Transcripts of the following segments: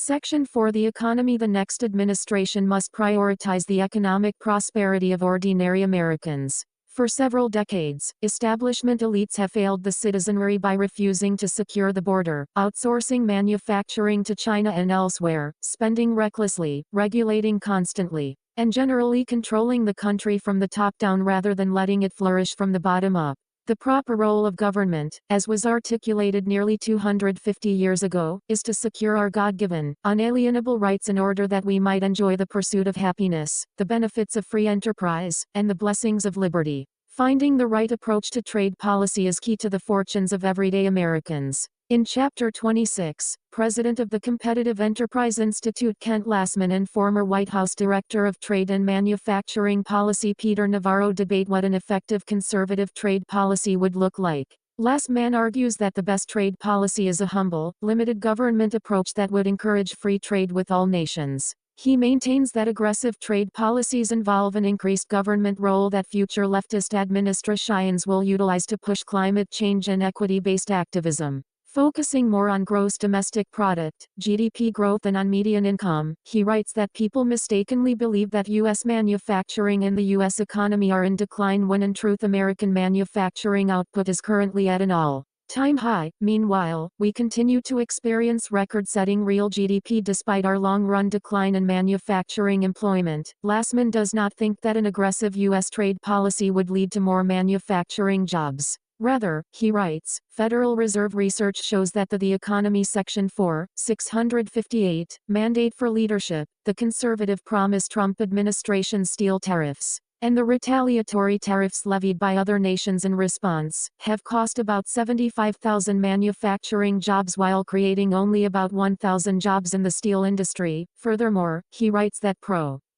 Section 4. The economy. The next administration must prioritize the economic prosperity of ordinary Americans. For several decades, establishment elites have failed the citizenry by refusing to secure the border, outsourcing manufacturing to China and elsewhere, spending recklessly, regulating constantly, and generally controlling the country from the top down rather than letting it flourish from the bottom up. The proper role of government, as was articulated nearly 250 years ago, is to secure our God-given, unalienable rights in order that we might enjoy the pursuit of happiness, the benefits of free enterprise, and the blessings of liberty. Finding the right approach to trade policy is key to the fortunes of everyday Americans. In Chapter 26, President of the Competitive Enterprise Institute Kent Lassman and former White House Director of Trade and Manufacturing Policy Peter Navarro debate what an effective conservative trade policy would look like. Lassman argues that the best trade policy is a humble, limited government approach that would encourage free trade with all nations. He maintains that aggressive trade policies involve an increased government role that future leftist administrations will utilize to push climate change and equity-based activism. Focusing more on gross domestic product, GDP growth and on median income, he writes that people mistakenly believe that U.S. manufacturing and the U.S. economy are in decline when in truth American manufacturing output is currently at an all-time high. Meanwhile, we continue to experience record-setting real GDP despite our long-run decline in manufacturing employment. Lassman does not think that an aggressive U.S. trade policy would lead to more manufacturing jobs. Rather, he writes, Federal Reserve research shows that the economy Section 4, 658, mandate for leadership, the conservative Trump administration's steel tariffs, and the retaliatory tariffs levied by other nations in response, have cost about 75,000 manufacturing jobs while creating only about 1,000 jobs in the steel industry. Furthermore, he writes that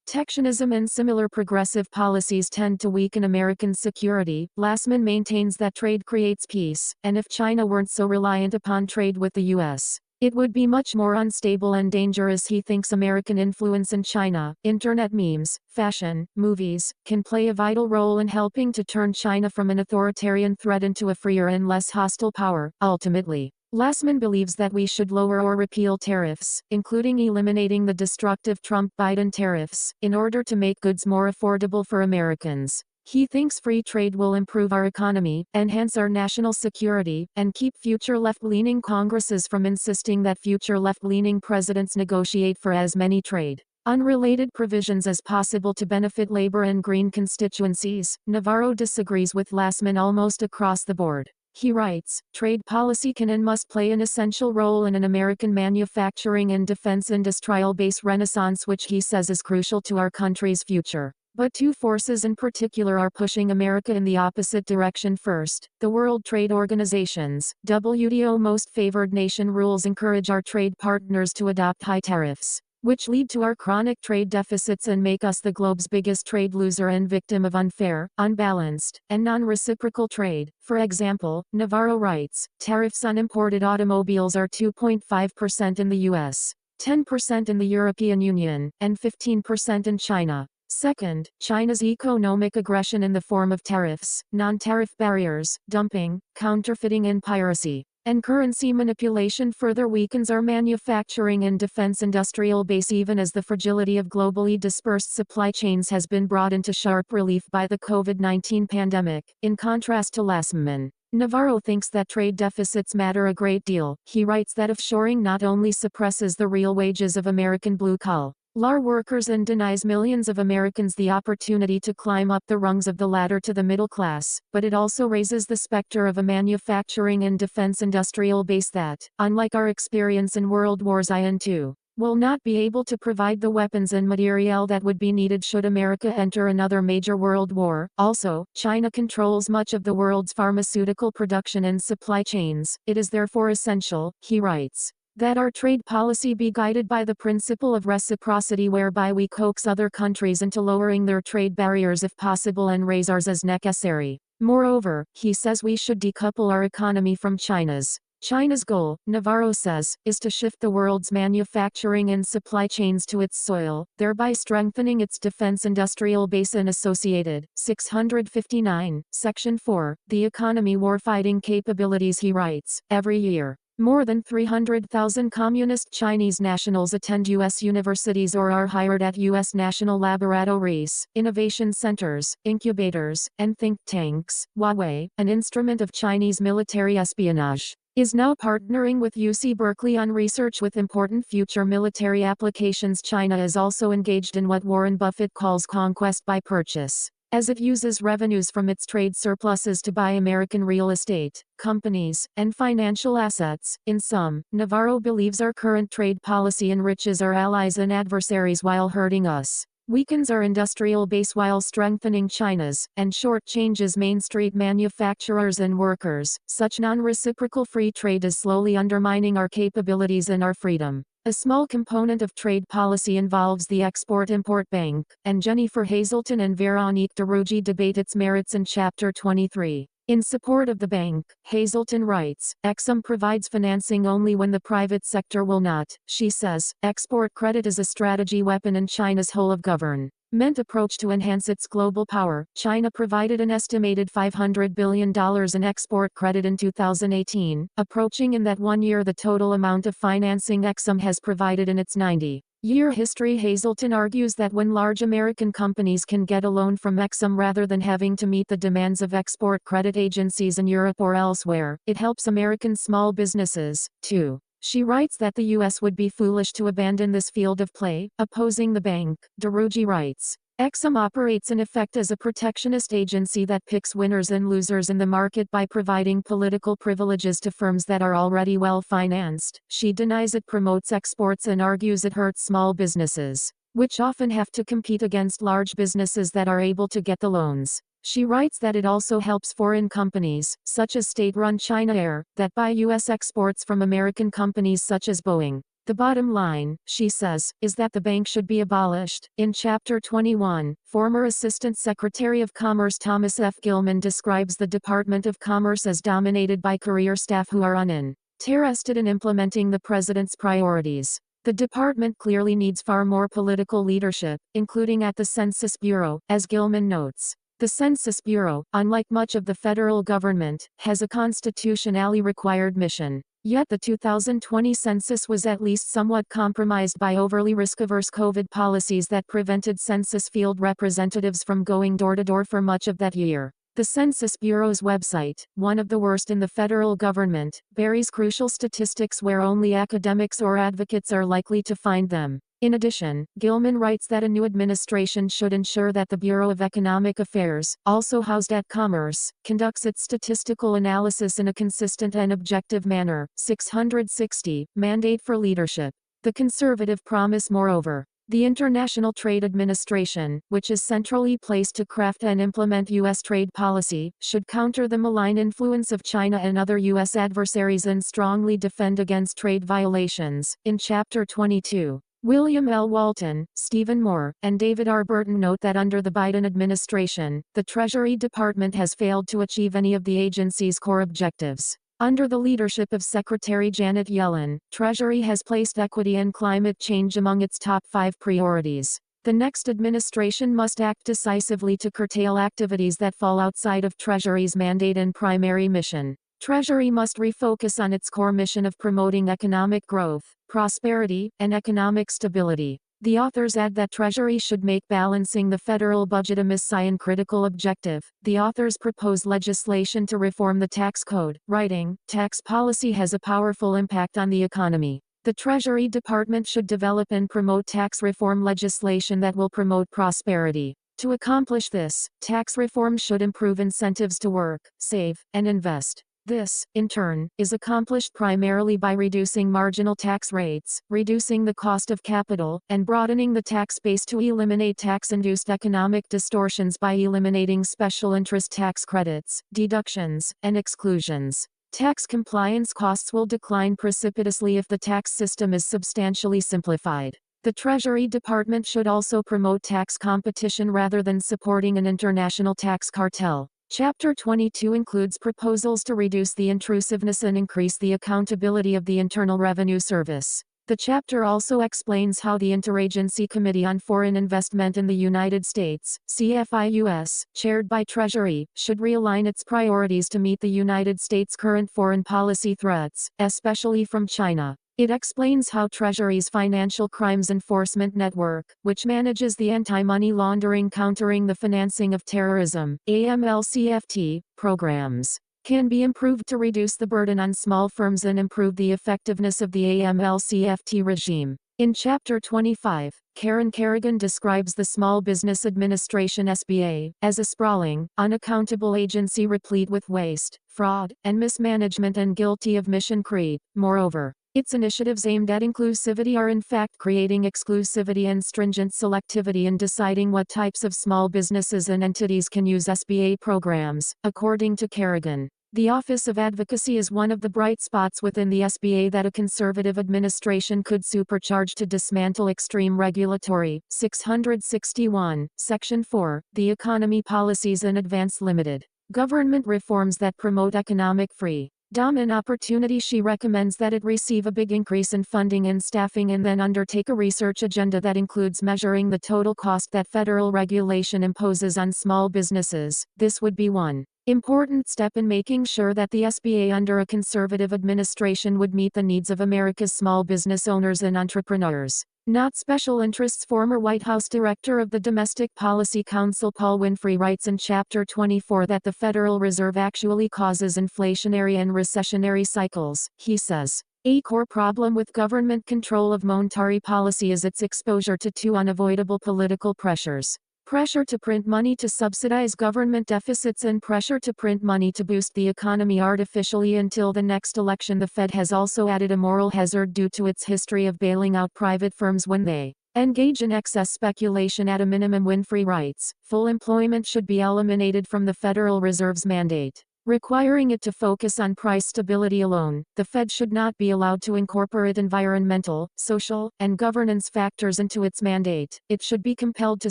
protectionism and similar progressive policies tend to weaken American security. Lassman maintains that trade creates peace, and if China weren't so reliant upon trade with the U.S., it would be much more unstable and dangerous. He thinks American influence in China, internet memes, fashion, movies, can play a vital role in helping to turn China from an authoritarian threat into a freer and less hostile power, ultimately. Lassman believes that we should lower or repeal tariffs, including eliminating the destructive Trump-Biden tariffs, in order to make goods more affordable for Americans. He thinks free trade will improve our economy, enhance our national security, and keep future left-leaning Congresses from insisting that future left-leaning presidents negotiate for as many trade-unrelated provisions as possible to benefit labor and green constituencies. Navarro disagrees with Lassman almost across the board. He writes, trade policy can and must play an essential role in an American manufacturing and defense industrial base renaissance which he says is crucial to our country's future. But two forces in particular are pushing America in the opposite direction. First, the World Trade Organization's WTO most favored nation rules encourage our trade partners to adopt high tariffs, which lead to our chronic trade deficits and make us the globe's biggest trade loser and victim of unfair, unbalanced, and non-reciprocal trade. For example, Navarro writes, tariffs on imported automobiles are 2.5% in the US, 10% in the European Union, and 15% in China. Second, China's economic aggression in the form of tariffs, non-tariff barriers, dumping, counterfeiting and piracy, and currency manipulation further weakens our manufacturing and defense industrial base even as the fragility of globally dispersed supply chains has been brought into sharp relief by the COVID-19 pandemic. In contrast to Lassman, Navarro thinks that trade deficits matter a great deal. He writes that offshoring not only suppresses the real wages of American blue-collar workers and denies millions of Americans the opportunity to climb up the rungs of the ladder to the middle class, but it also raises the specter of a manufacturing and defense industrial base that, unlike our experience in World Wars I and II, will not be able to provide the weapons and materiel that would be needed should America enter another major world war. Also, China controls much of the world's pharmaceutical production and supply chains. It is therefore essential, he writes, that our trade policy be guided by the principle of reciprocity whereby we coax other countries into lowering their trade barriers if possible and raise ours as necessary. Moreover, he says we should decouple our economy from China's. China's goal, Navarro says, is to shift the world's manufacturing and supply chains to its soil, thereby strengthening its defense industrial base and associated. 659, Section 4, the economy warfighting capabilities. He writes, every year, More than 300,000 communist Chinese nationals attend U.S. universities or are hired at U.S. national laboratories, innovation centers, incubators, and think tanks. Huawei, an instrument of Chinese military espionage, is now partnering with UC Berkeley on research with important future military applications. China is also engaged in what Warren Buffett calls conquest by purchase, as it uses revenues from its trade surpluses to buy American real estate, companies, and financial assets. In sum, Navarro believes our current trade policy enriches our allies and adversaries while hurting us, weakens our industrial base while strengthening China's, and shortchanges Main Street manufacturers and workers. Such non-reciprocal free trade is slowly undermining our capabilities and our freedom. A small component of trade policy involves the Export-Import Bank, and Jennifer Hazelton and Veronique Derugy debate its merits in Chapter 23. In support of the bank, Hazelton writes, Exim provides financing only when the private sector will not. She says, export credit is a strategy weapon in China's whole of government approach to enhance its global power. China provided an estimated $500 billion in export credit in 2018, approaching in that 1 year the total amount of financing Exim has provided in its 90-year history. Hazelton argues that when large American companies can get a loan from Exim rather than having to meet the demands of export credit agencies in Europe or elsewhere, it helps American small businesses, too. She writes that the U.S. would be foolish to abandon this field of play, opposing the bank. Derugy writes, Exim operates in effect as a protectionist agency that picks winners and losers in the market by providing political privileges to firms that are already well financed. She denies it promotes exports and argues it hurts small businesses, which often have to compete against large businesses that are able to get the loans. She writes that it also helps foreign companies, such as state-run China Air, that buy U.S. exports from American companies such as Boeing. The bottom line, she says, is that the bank should be abolished. In Chapter 21, former Assistant Secretary of Commerce Thomas F. Gilman describes the Department of Commerce as dominated by career staff who are uninterested in implementing the president's priorities. The department clearly needs far more political leadership, including at the Census Bureau, as Gilman notes. The Census Bureau, unlike much of the federal government, has a constitutionally required mission. Yet the 2020 census was at least somewhat compromised by overly risk-averse COVID policies that prevented census field representatives from going door-to-door for much of that year. The Census Bureau's website, one of the worst in the federal government, buries crucial statistics where only academics or advocates are likely to find them. In addition, Gilman writes that a new administration should ensure that the Bureau of Economic Affairs, also housed at Commerce, conducts its statistical analysis in a consistent and objective manner. 660. Mandate for leadership. The conservative promise moreover. The International Trade Administration, which is centrally placed to craft and implement U.S. trade policy, should counter the malign influence of China and other U.S. adversaries and strongly defend against trade violations. In Chapter 22. William L. Walton, Stephen Moore, and David R. Burton note that under the Biden administration, the Treasury Department has failed to achieve any of the agency's core objectives. Under the leadership of Secretary Janet Yellen, Treasury has placed equity and climate change among its top 5 priorities. The next administration must act decisively to curtail activities that fall outside of Treasury's mandate and primary mission. Treasury must refocus on its core mission of promoting economic growth, prosperity, and economic stability. The authors add that Treasury should make balancing the federal budget a mission-critical objective. The authors propose legislation to reform the tax code, writing, tax policy has a powerful impact on the economy. The Treasury Department should develop and promote tax reform legislation that will promote prosperity. To accomplish this, tax reform should improve incentives to work, save, and invest. This, in turn, is accomplished primarily by reducing marginal tax rates, reducing the cost of capital, and broadening the tax base to eliminate tax-induced economic distortions by eliminating special interest tax credits, deductions, and exclusions. Tax compliance costs will decline precipitously if the tax system is substantially simplified. The Treasury Department should also promote tax competition rather than supporting an international tax cartel. Chapter 22 includes proposals to reduce the intrusiveness and increase the accountability of the Internal Revenue Service. The chapter also explains how the Interagency Committee on Foreign Investment in the United States, CFIUS, chaired by Treasury, should realign its priorities to meet the United States' current foreign policy threats, especially from China. It explains how Treasury's Financial Crimes Enforcement Network, which manages the anti-money laundering countering the financing of terrorism, AML-CFT, programs, can be improved to reduce the burden on small firms and improve the effectiveness of the AML-CFT regime. In Chapter 25, Karen Kerrigan describes the Small Business Administration (SBA) as a sprawling, unaccountable agency replete with waste, fraud, and mismanagement and guilty of mission creep. Moreover, its initiatives aimed at inclusivity are in fact creating exclusivity and stringent selectivity in deciding what types of small businesses and entities can use SBA programs, according to Kerrigan. The Office of Advocacy is one of the bright spots within the SBA that a conservative administration could supercharge to dismantle extreme regulatory. 661, Section 4, the Economy Policies in Advance Limited. Government reforms that promote economic freedom and opportunity. She recommends that it receive a big increase in funding and staffing and then undertake a research agenda that includes measuring the total cost that federal regulation imposes on small businesses. This would be one important step in making sure that the SBA under a conservative administration would meet the needs of America's small business owners and entrepreneurs, not special interests. Former White House Director of the Domestic Policy Council Paul Winfrey writes in Chapter 24 that the Federal Reserve actually causes inflationary and recessionary cycles. He says, a core problem with government control of monetary policy is its exposure to two unavoidable political pressures. Pressure to print money to subsidize government deficits and pressure to print money to boost the economy artificially until the next election. The Fed has also added a moral hazard due to its history of bailing out private firms when they engage in excess speculation. At a minimum, Winfrey writes, full employment should be eliminated from the Federal Reserve's mandate, requiring it to focus on price stability alone. The Fed should not be allowed to incorporate environmental, social, and governance factors into its mandate. It should be compelled to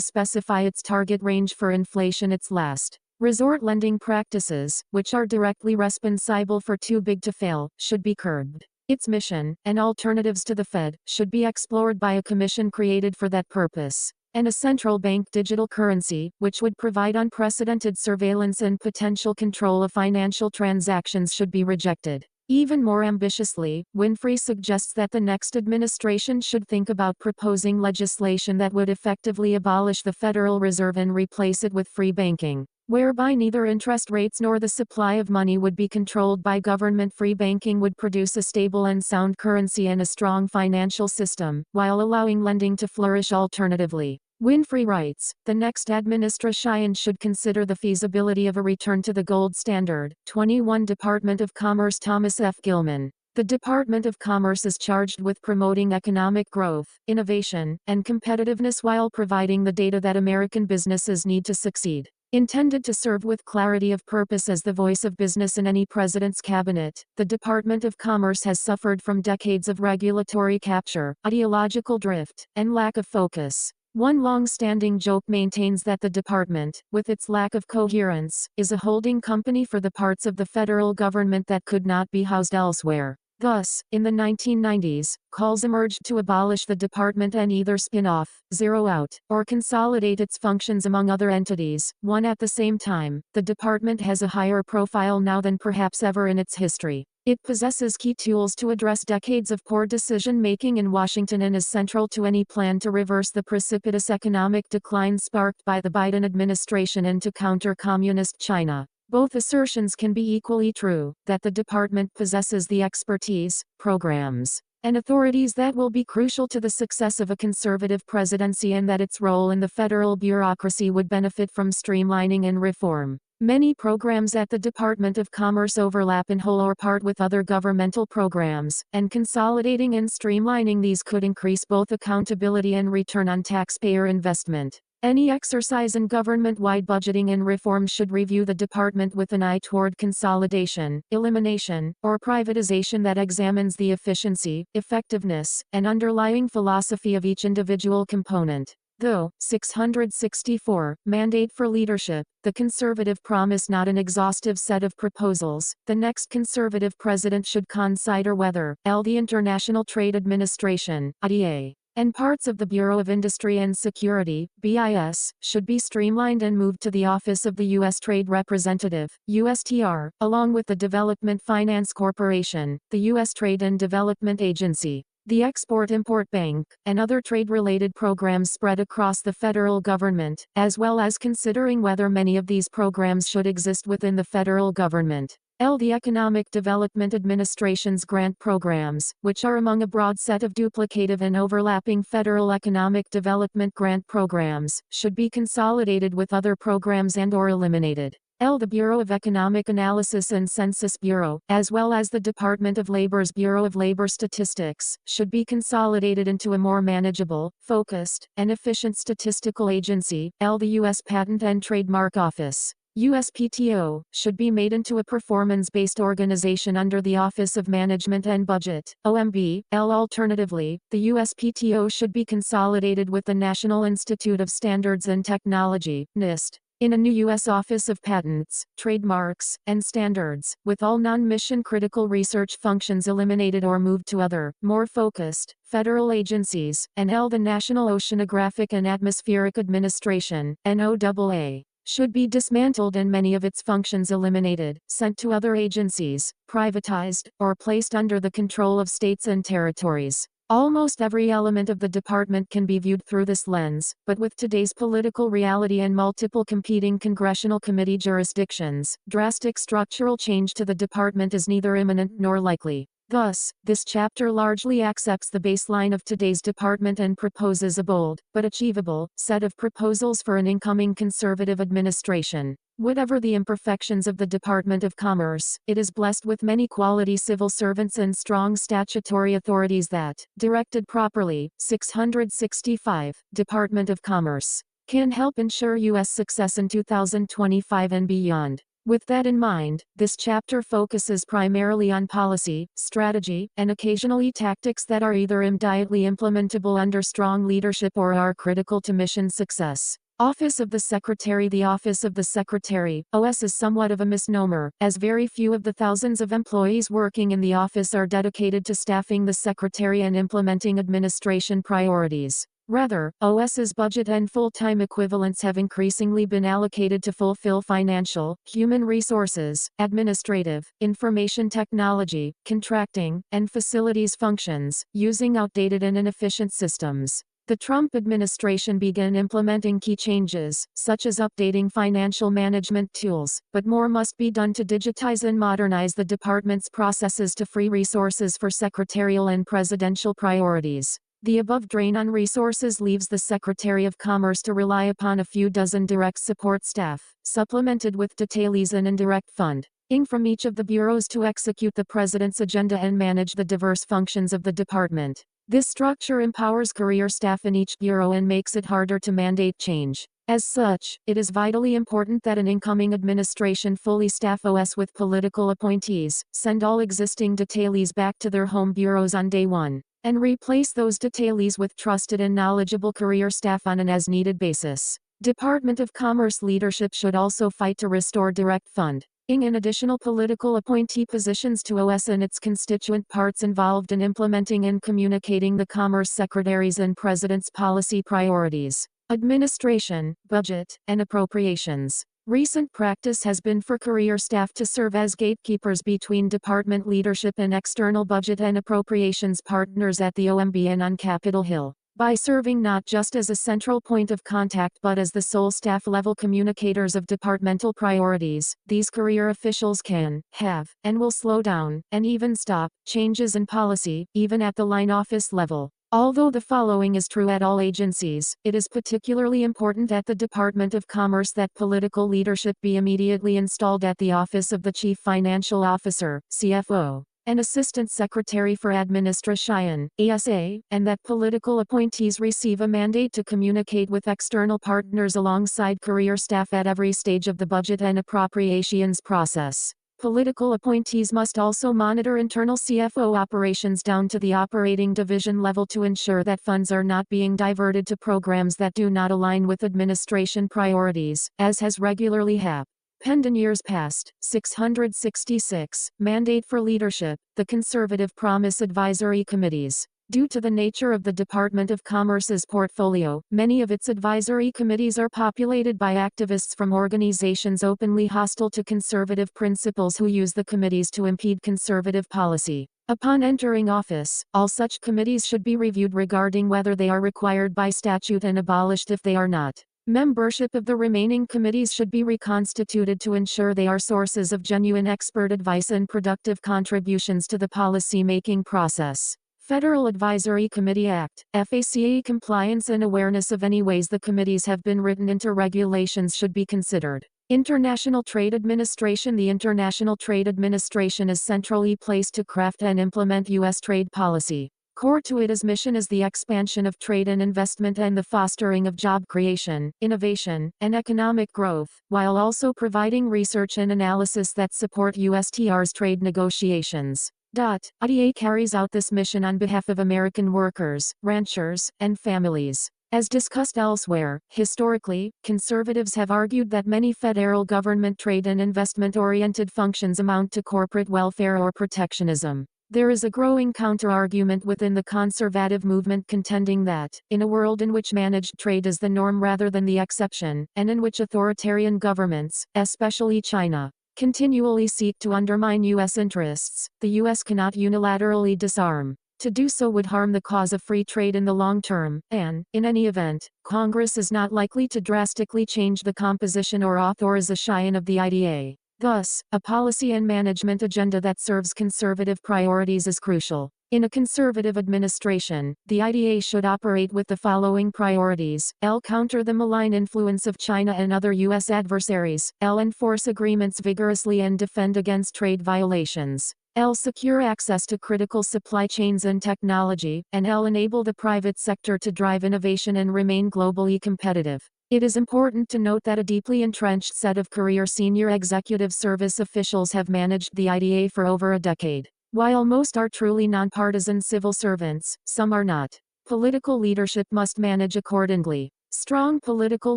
specify its target range for inflation. Its last resort lending practices, which are directly responsible for too big to fail, should be curbed. Its mission, and alternatives to the Fed, should be explored by a commission created for that purpose. And a central bank digital currency, which would provide unprecedented surveillance and potential control of financial transactions, should be rejected. Even more ambitiously, Winfrey suggests that the next administration should think about proposing legislation that would effectively abolish the Federal Reserve and replace it with free banking, whereby neither interest rates nor the supply of money would be controlled by government. Free banking would produce a stable and sound currency and a strong financial system, while allowing lending to flourish alternatively. Winfrey writes, the next administration should consider the feasibility of a return to the gold standard. 21 Department of Commerce Thomas F. Gilman. The Department of Commerce is charged with promoting economic growth, innovation, and competitiveness while providing the data that American businesses need to succeed. Intended to serve with clarity of purpose as the voice of business in any president's cabinet, the Department of Commerce has suffered from decades of regulatory capture, ideological drift, and lack of focus. One long-standing joke maintains that the department, with its lack of coherence, is a holding company for the parts of the federal government that could not be housed elsewhere. Thus, in the 1990s, calls emerged to abolish the department and either spin off, zero out, or consolidate its functions among other entities, one at the same time. The department has a higher profile now than perhaps ever in its history. It possesses key tools to address decades of poor decision-making in Washington and is central to any plan to reverse the precipitous economic decline sparked by the Biden administration and to counter communist China. Both assertions can be equally true, that the department possesses the expertise, programs, and authorities that will be crucial to the success of a conservative presidency, and that its role in the federal bureaucracy would benefit from streamlining and reform. Many programs at the Department of Commerce overlap in whole or part with other governmental programs, and consolidating and streamlining these could increase both accountability and return on taxpayer investment. Any exercise in government-wide budgeting and reform should review the department with an eye toward consolidation, elimination, or privatization that examines the efficiency, effectiveness, and underlying philosophy of each individual component. Though, 664, Mandate for Leadership, the Conservative promise not an exhaustive set of proposals, the next Conservative president should consider whether, the International Trade Administration, ITA, and parts of the Bureau of Industry and Security, BIS, should be streamlined and moved to the Office of the U.S. Trade Representative, USTR, along with the Development Finance Corporation, the U.S. Trade and Development Agency, the Export-Import Bank, and other trade-related programs spread across the federal government, as well as considering whether many of these programs should exist within the federal government. The Economic Development Administration's grant programs, which are among a broad set of duplicative and overlapping federal economic development grant programs, should be consolidated with other programs and/or eliminated. The Bureau of Economic Analysis and Census Bureau, as well as the Department of Labor's Bureau of Labor Statistics, should be consolidated into a more manageable, focused, and efficient statistical agency. The U.S. Patent and Trademark Office, USPTO, should be made into a performance-based organization under the Office of Management and Budget, OMB. Alternatively, the USPTO should be consolidated with the National Institute of Standards and Technology, NIST, in a new U.S. Office of Patents, Trademarks, and Standards, with all non-mission critical research functions eliminated or moved to other, more focused, federal agencies, and the National Oceanographic and Atmospheric Administration, NOAA, should be dismantled and many of its functions eliminated, sent to other agencies, privatized, or placed under the control of states and territories. Almost every element of the department can be viewed through this lens, but with today's political reality and multiple competing congressional committee jurisdictions, drastic structural change to the department is neither imminent nor likely. Thus, this chapter largely accepts the baseline of today's department and proposes a bold, but achievable, set of proposals for an incoming conservative administration. Whatever the imperfections of the Department of Commerce, it is blessed with many quality civil servants and strong statutory authorities that, directed properly, 665, Department of Commerce, can help ensure U.S. success in 2025 and beyond. With that in mind, this chapter focuses primarily on policy, strategy, and occasionally tactics that are either immediately implementable under strong leadership or are critical to mission success. Office of the Secretary. The Office of the Secretary, OS, is somewhat of a misnomer, as very few of the thousands of employees working in the office are dedicated to staffing the Secretary and implementing administration priorities. Rather, OS's budget and full-time equivalents have increasingly been allocated to fulfill financial, human resources, administrative, information technology, contracting, and facilities functions, using outdated and inefficient systems. The Trump administration began implementing key changes, such as updating financial management tools, but more must be done to digitize and modernize the department's processes to free resources for secretarial and presidential priorities. The above drain on resources leaves the Secretary of Commerce to rely upon a few dozen direct support staff, supplemented with detailees and indirect funding from each of the bureaus to execute the president's agenda and manage the diverse functions of the department. This structure empowers career staff in each bureau and makes it harder to mandate change. As such, it is vitally important that an incoming administration fully staff OS with political appointees, send all existing detailees back to their home bureaus on day one, and replace those detailees with trusted and knowledgeable career staff on an as-needed basis. Department of Commerce leadership should also fight to restore direct funding and additional political appointee positions to OS and its constituent parts involved in implementing and communicating the Commerce Secretary's and President's policy priorities, administration, budget, and appropriations. Recent practice has been for career staff to serve as gatekeepers between department leadership and external budget and appropriations partners at the OMB and on Capitol Hill. By serving not just as a central point of contact but as the sole staff-level communicators of departmental priorities, these career officials can, have, and will slow down, and even stop, changes in policy, even at the line office level. Although the following is true at all agencies, it is particularly important at the Department of Commerce that political leadership be immediately installed at the Office of the Chief Financial Officer, CFO, and Assistant Secretary for Administration, ASA, and that political appointees receive a mandate to communicate with external partners alongside career staff at every stage of the budget and appropriations process. Political appointees must also monitor internal CFO operations down to the operating division level to ensure that funds are not being diverted to programs that do not align with administration priorities, as has regularly happened in years past. 666. Mandate for leadership. The Conservative Promise Advisory Committees. Due to the nature of the Department of Commerce's portfolio, many of its advisory committees are populated by activists from organizations openly hostile to conservative principles who use the committees to impede conservative policy. Upon entering office, all such committees should be reviewed regarding whether they are required by statute and abolished if they are not. Membership of the remaining committees should be reconstituted to ensure they are sources of genuine expert advice and productive contributions to the policy-making process. Federal Advisory Committee Act, FACA compliance and awareness of any ways the committees have been written into regulations should be considered. International Trade Administration. The International Trade Administration is centrally placed to craft and implement U.S. trade policy. Core to its mission is the expansion of trade and investment and the fostering of job creation, innovation, and economic growth, while also providing research and analysis that support USTR's trade negotiations. IDA carries out this mission on behalf of American workers, ranchers, and families. As discussed elsewhere, historically, conservatives have argued that many federal government trade and investment-oriented functions amount to corporate welfare or protectionism. There is a growing counter-argument within the conservative movement contending that, in a world in which managed trade is the norm rather than the exception, and in which authoritarian governments, especially China, continually seek to undermine U.S. interests, the U.S. cannot unilaterally disarm. To do so would harm the cause of free trade in the long term, and, in any event, Congress is not likely to drastically change the composition or authorization of the IDA. Thus, a policy and management agenda that serves conservative priorities is crucial. In a conservative administration, the IDA should operate with the following priorities: L. Counter the malign influence of China and other U.S. adversaries. L. Enforce agreements vigorously and defend against trade violations. L. Secure access to critical supply chains and technology, and L. Enable the private sector to drive innovation and remain globally competitive. It is important to note that a deeply entrenched set of career senior executive service officials have managed the IDA for over a decade. While most are truly nonpartisan civil servants, some are not. Political leadership must manage accordingly. Strong political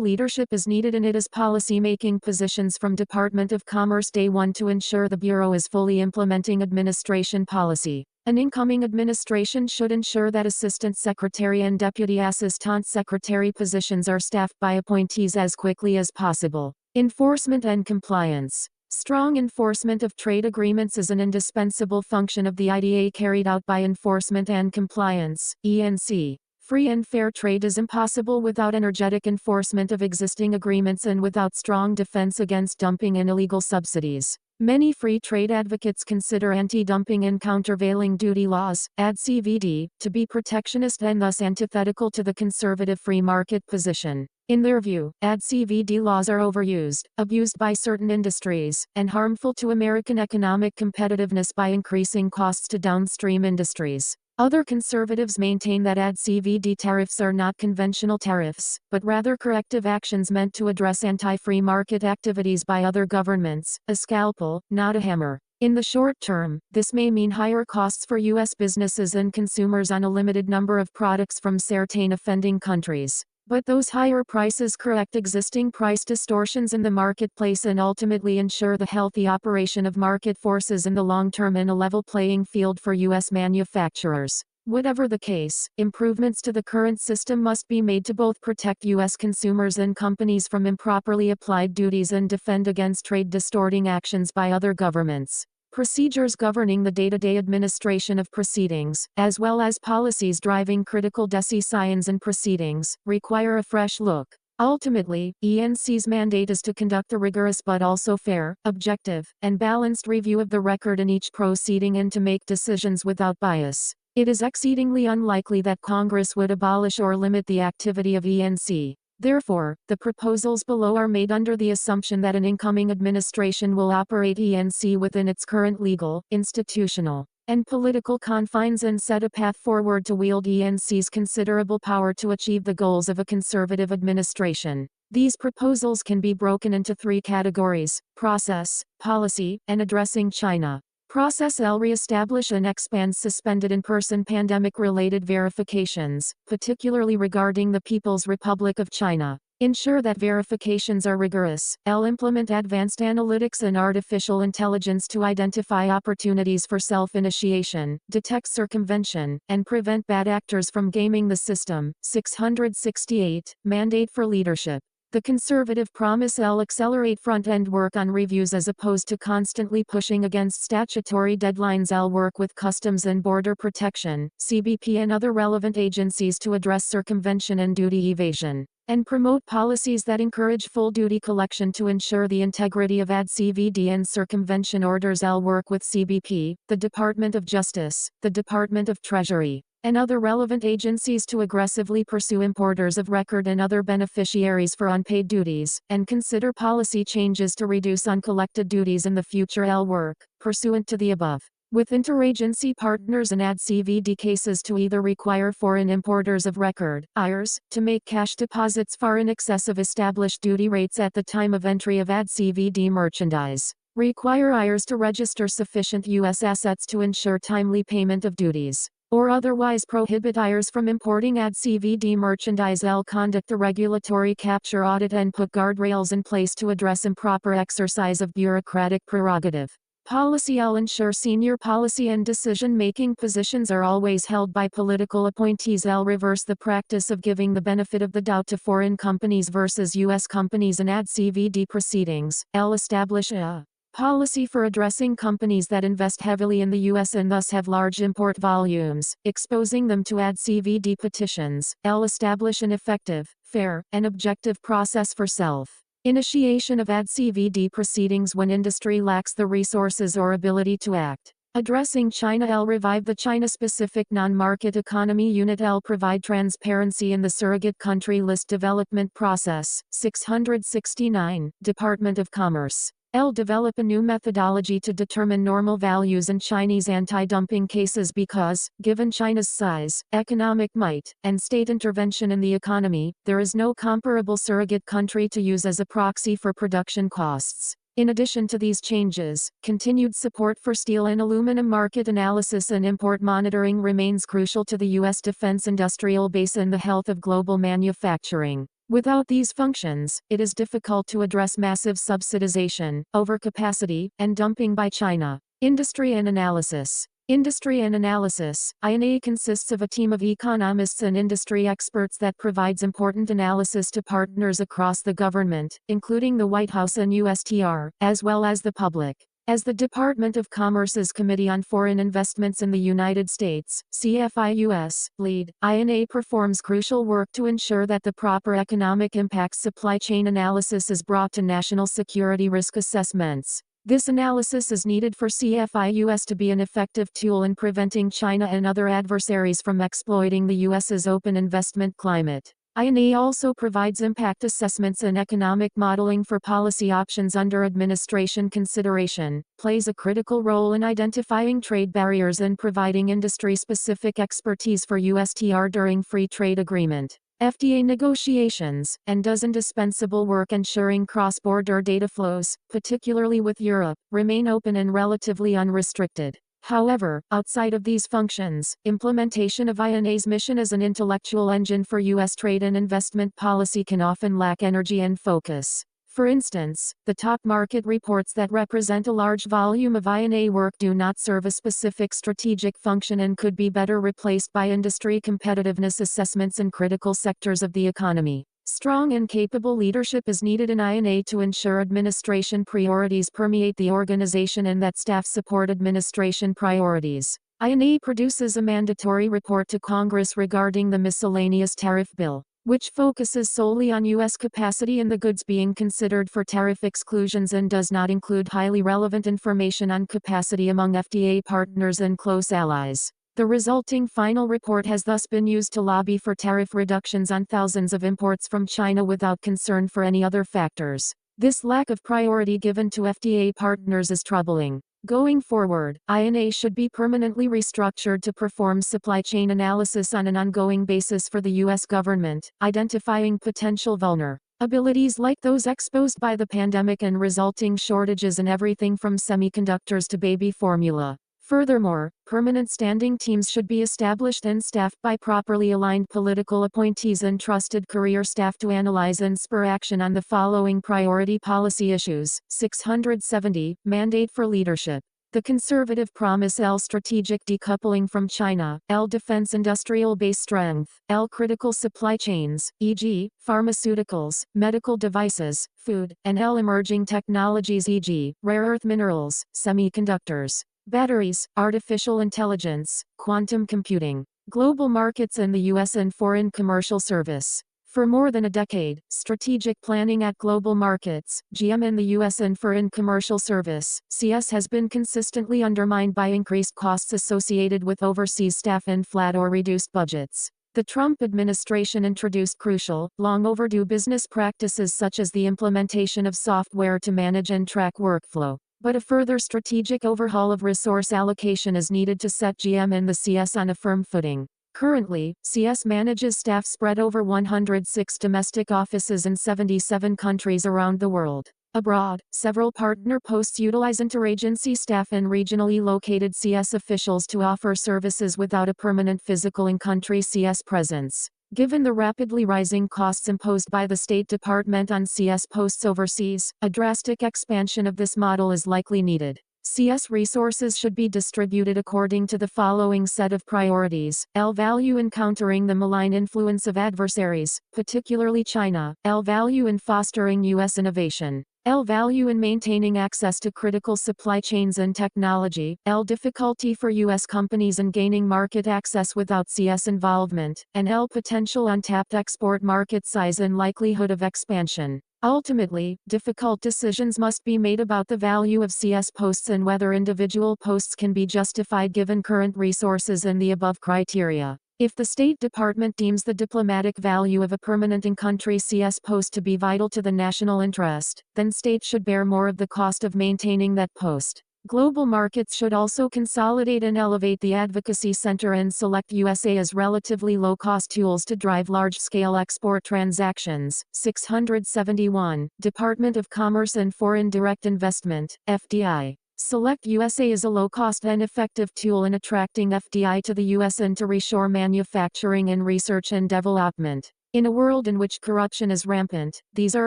leadership is needed in its policy-making positions from Department of Commerce Day 1 to ensure the Bureau is fully implementing administration policy. An incoming administration should ensure that Assistant Secretary and Deputy Assistant Secretary positions are staffed by appointees as quickly as possible. Enforcement and compliance. Strong enforcement of trade agreements is an indispensable function of the IDA carried out by Enforcement and Compliance, ENC. Free and fair trade is impossible without energetic enforcement of existing agreements and without strong defense against dumping and illegal subsidies. Many free trade advocates consider anti-dumping and countervailing duty laws, AD/CVD, to be protectionist and thus antithetical to the conservative free market position. In their view, AD/CVD laws are overused, abused by certain industries, and harmful to American economic competitiveness by increasing costs to downstream industries. Other conservatives maintain that AD/CVD tariffs are not conventional tariffs, but rather corrective actions meant to address anti-free market activities by other governments, a scalpel, not a hammer. In the short term, this may mean higher costs for U.S. businesses and consumers on a limited number of products from certain offending countries. But those higher prices correct existing price distortions in the marketplace and ultimately ensure the healthy operation of market forces in the long term and a level playing field for U.S. manufacturers. Whatever the case, improvements to the current system must be made to both protect U.S. consumers and companies from improperly applied duties and defend against trade distorting actions by other governments. Procedures governing the day-to-day administration of proceedings, as well as policies driving critical decisions and proceedings, require a fresh look. Ultimately, ENC's mandate is to conduct a rigorous but also fair, objective, and balanced review of the record in each proceeding and to make decisions without bias. It is exceedingly unlikely that Congress would abolish or limit the activity of ENC. Therefore, the proposals below are made under the assumption that an incoming administration will operate ENC within its current legal, institutional, and political confines and set a path forward to wield ENC's considerable power to achieve the goals of a conservative administration. These proposals can be broken into three categories: process, policy, and addressing China. Process L. Reestablish and expand suspended in-person pandemic-related verifications, particularly regarding the People's Republic of China. Ensure that verifications are rigorous. L. Implement advanced analytics and artificial intelligence to identify opportunities for self-initiation, detect circumvention, and prevent bad actors from gaming the system. 668. Mandate for leadership. The conservative promise L. Accelerate front-end work on reviews as opposed to constantly pushing against statutory deadlines. L. Work with Customs and Border Protection, CBP and other relevant agencies to address circumvention and duty evasion, and promote policies that encourage full duty collection to ensure the integrity of AD/CVD and circumvention orders. L. Work with CBP, the Department of Justice, the Department of Treasury, and other relevant agencies to aggressively pursue importers of record and other beneficiaries for unpaid duties, and consider policy changes to reduce uncollected duties in the future. L. Work, pursuant to the above, with interagency partners and AD/CVD cases to either require foreign importers of record, IRs, to make cash deposits far in excess of established duty rates at the time of entry of AD/CVD merchandise, require IRs to register sufficient U.S. assets to ensure timely payment of duties, or otherwise prohibit IRs from importing AD/CVD merchandise. L. Conduct the regulatory capture audit and put guardrails in place to address improper exercise of bureaucratic prerogative. Policy L. Ensure senior policy and decision-making positions are always held by political appointees. L. Reverse the practice of giving the benefit of the doubt to foreign companies versus U.S. companies in AD/CVD proceedings. L. Establish a policy for addressing companies that invest heavily in the U.S. and thus have large import volumes, exposing them to AD/CVD petitions. L. Establish an effective, fair, and objective process for self-initiation of AD/CVD proceedings when industry lacks the resources or ability to act. Addressing China. L. Revive the China-specific non-market economy unit. L. Provide transparency in the surrogate country list development process. 669. Department of Commerce. L. Develop a new methodology to determine normal values in Chinese anti-dumping cases because, given China's size, economic might, and state intervention in the economy, there is no comparable surrogate country to use as a proxy for production costs. In addition to these changes, continued support for steel and aluminum market analysis and import monitoring remains crucial to the U.S. defense industrial base and the health of global manufacturing. Without these functions, it is difficult to address massive subsidization, overcapacity, and dumping by China. Industry and analysis. Industry and analysis. INA consists of a team of economists and industry experts that provides important analysis to partners across the government, including the White House and USTR, as well as the public. As the Department of Commerce's Committee on Foreign Investments in the United States, CFIUS, lead, INA performs crucial work to ensure that the proper economic impact supply chain analysis is brought to national security risk assessments. This analysis is needed for CFIUS to be an effective tool in preventing China and other adversaries from exploiting the U.S.'s open investment climate. INA also provides impact assessments and economic modeling for policy options under administration consideration, plays a critical role in identifying trade barriers and providing industry-specific expertise for USTR during free trade agreement, FDA negotiations, and does indispensable work ensuring cross-border data flows, particularly with Europe, remain open and relatively unrestricted. However, outside of these functions, implementation of INA's mission as an intellectual engine for U.S. trade and investment policy can often lack energy and focus. For instance, the top market reports that represent a large volume of INA work do not serve a specific strategic function and could be better replaced by industry competitiveness assessments in critical sectors of the economy. Strong and capable leadership is needed in INA to ensure administration priorities permeate the organization and that staff support administration priorities. INA produces a mandatory report to Congress regarding the miscellaneous tariff bill, which focuses solely on U.S. capacity in the goods being considered for tariff exclusions and does not include highly relevant information on capacity among FDA partners and close allies. The resulting final report has thus been used to lobby for tariff reductions on thousands of imports from China without concern for any other factors. This lack of priority given to FDA partners is troubling. Going forward, INA should be permanently restructured to perform supply chain analysis on an ongoing basis for the U.S. government, identifying potential vulnerabilities like those exposed by the pandemic and resulting shortages in everything from semiconductors to baby formula. Furthermore, permanent standing teams should be established and staffed by properly aligned political appointees and trusted career staff to analyze and spur action on the following priority policy issues. 670. Mandate for leadership. The conservative promise: L. Strategic decoupling from China, L. Defense industrial base strength, L. Critical supply chains, e.g., pharmaceuticals, medical devices, food, and L. Emerging technologies, e.g., rare earth minerals, semiconductors, batteries, artificial intelligence, quantum computing, global markets, and the U.S. and foreign commercial service. For more than a decade, strategic planning at global markets, GM, in the U.S. and foreign commercial service, CS, has been consistently undermined by increased costs associated with overseas staff and flat or reduced budgets. The Trump administration introduced crucial, long overdue business practices such as the implementation of software to manage and track workflow. But a further strategic overhaul of resource allocation is needed to set GM and the CS on a firm footing. Currently, CS manages staff spread over 106 domestic offices in 77 countries around the world. Abroad, several partner posts utilize interagency staff and regionally located CS officials to offer services without a permanent physical in-country CS presence. Given the rapidly rising costs imposed by the State Department on CS posts overseas, a drastic expansion of this model is likely needed. CS resources should be distributed according to the following set of priorities: L. Value in countering the malign influence of adversaries, particularly China, L. Value in fostering U.S. innovation, L. Value in maintaining access to critical supply chains and technology, L. Difficulty for U.S. companies in gaining market access without CS involvement, and L. Potential untapped export market size and likelihood of expansion. Ultimately, difficult decisions must be made about the value of CS posts and whether individual posts can be justified given current resources and the above criteria. If the State Department deems the diplomatic value of a permanent in-country CS post to be vital to the national interest, then states should bear more of the cost of maintaining that post. Global markets should also consolidate and elevate the advocacy center and select USA as relatively low-cost tools to drive large-scale export transactions. 671. Department of Commerce and Foreign Direct Investment, FDI. Select USA as a low-cost and effective tool in attracting FDI to the U.S. and to reshore manufacturing and research and development. In a world in which corruption is rampant, these are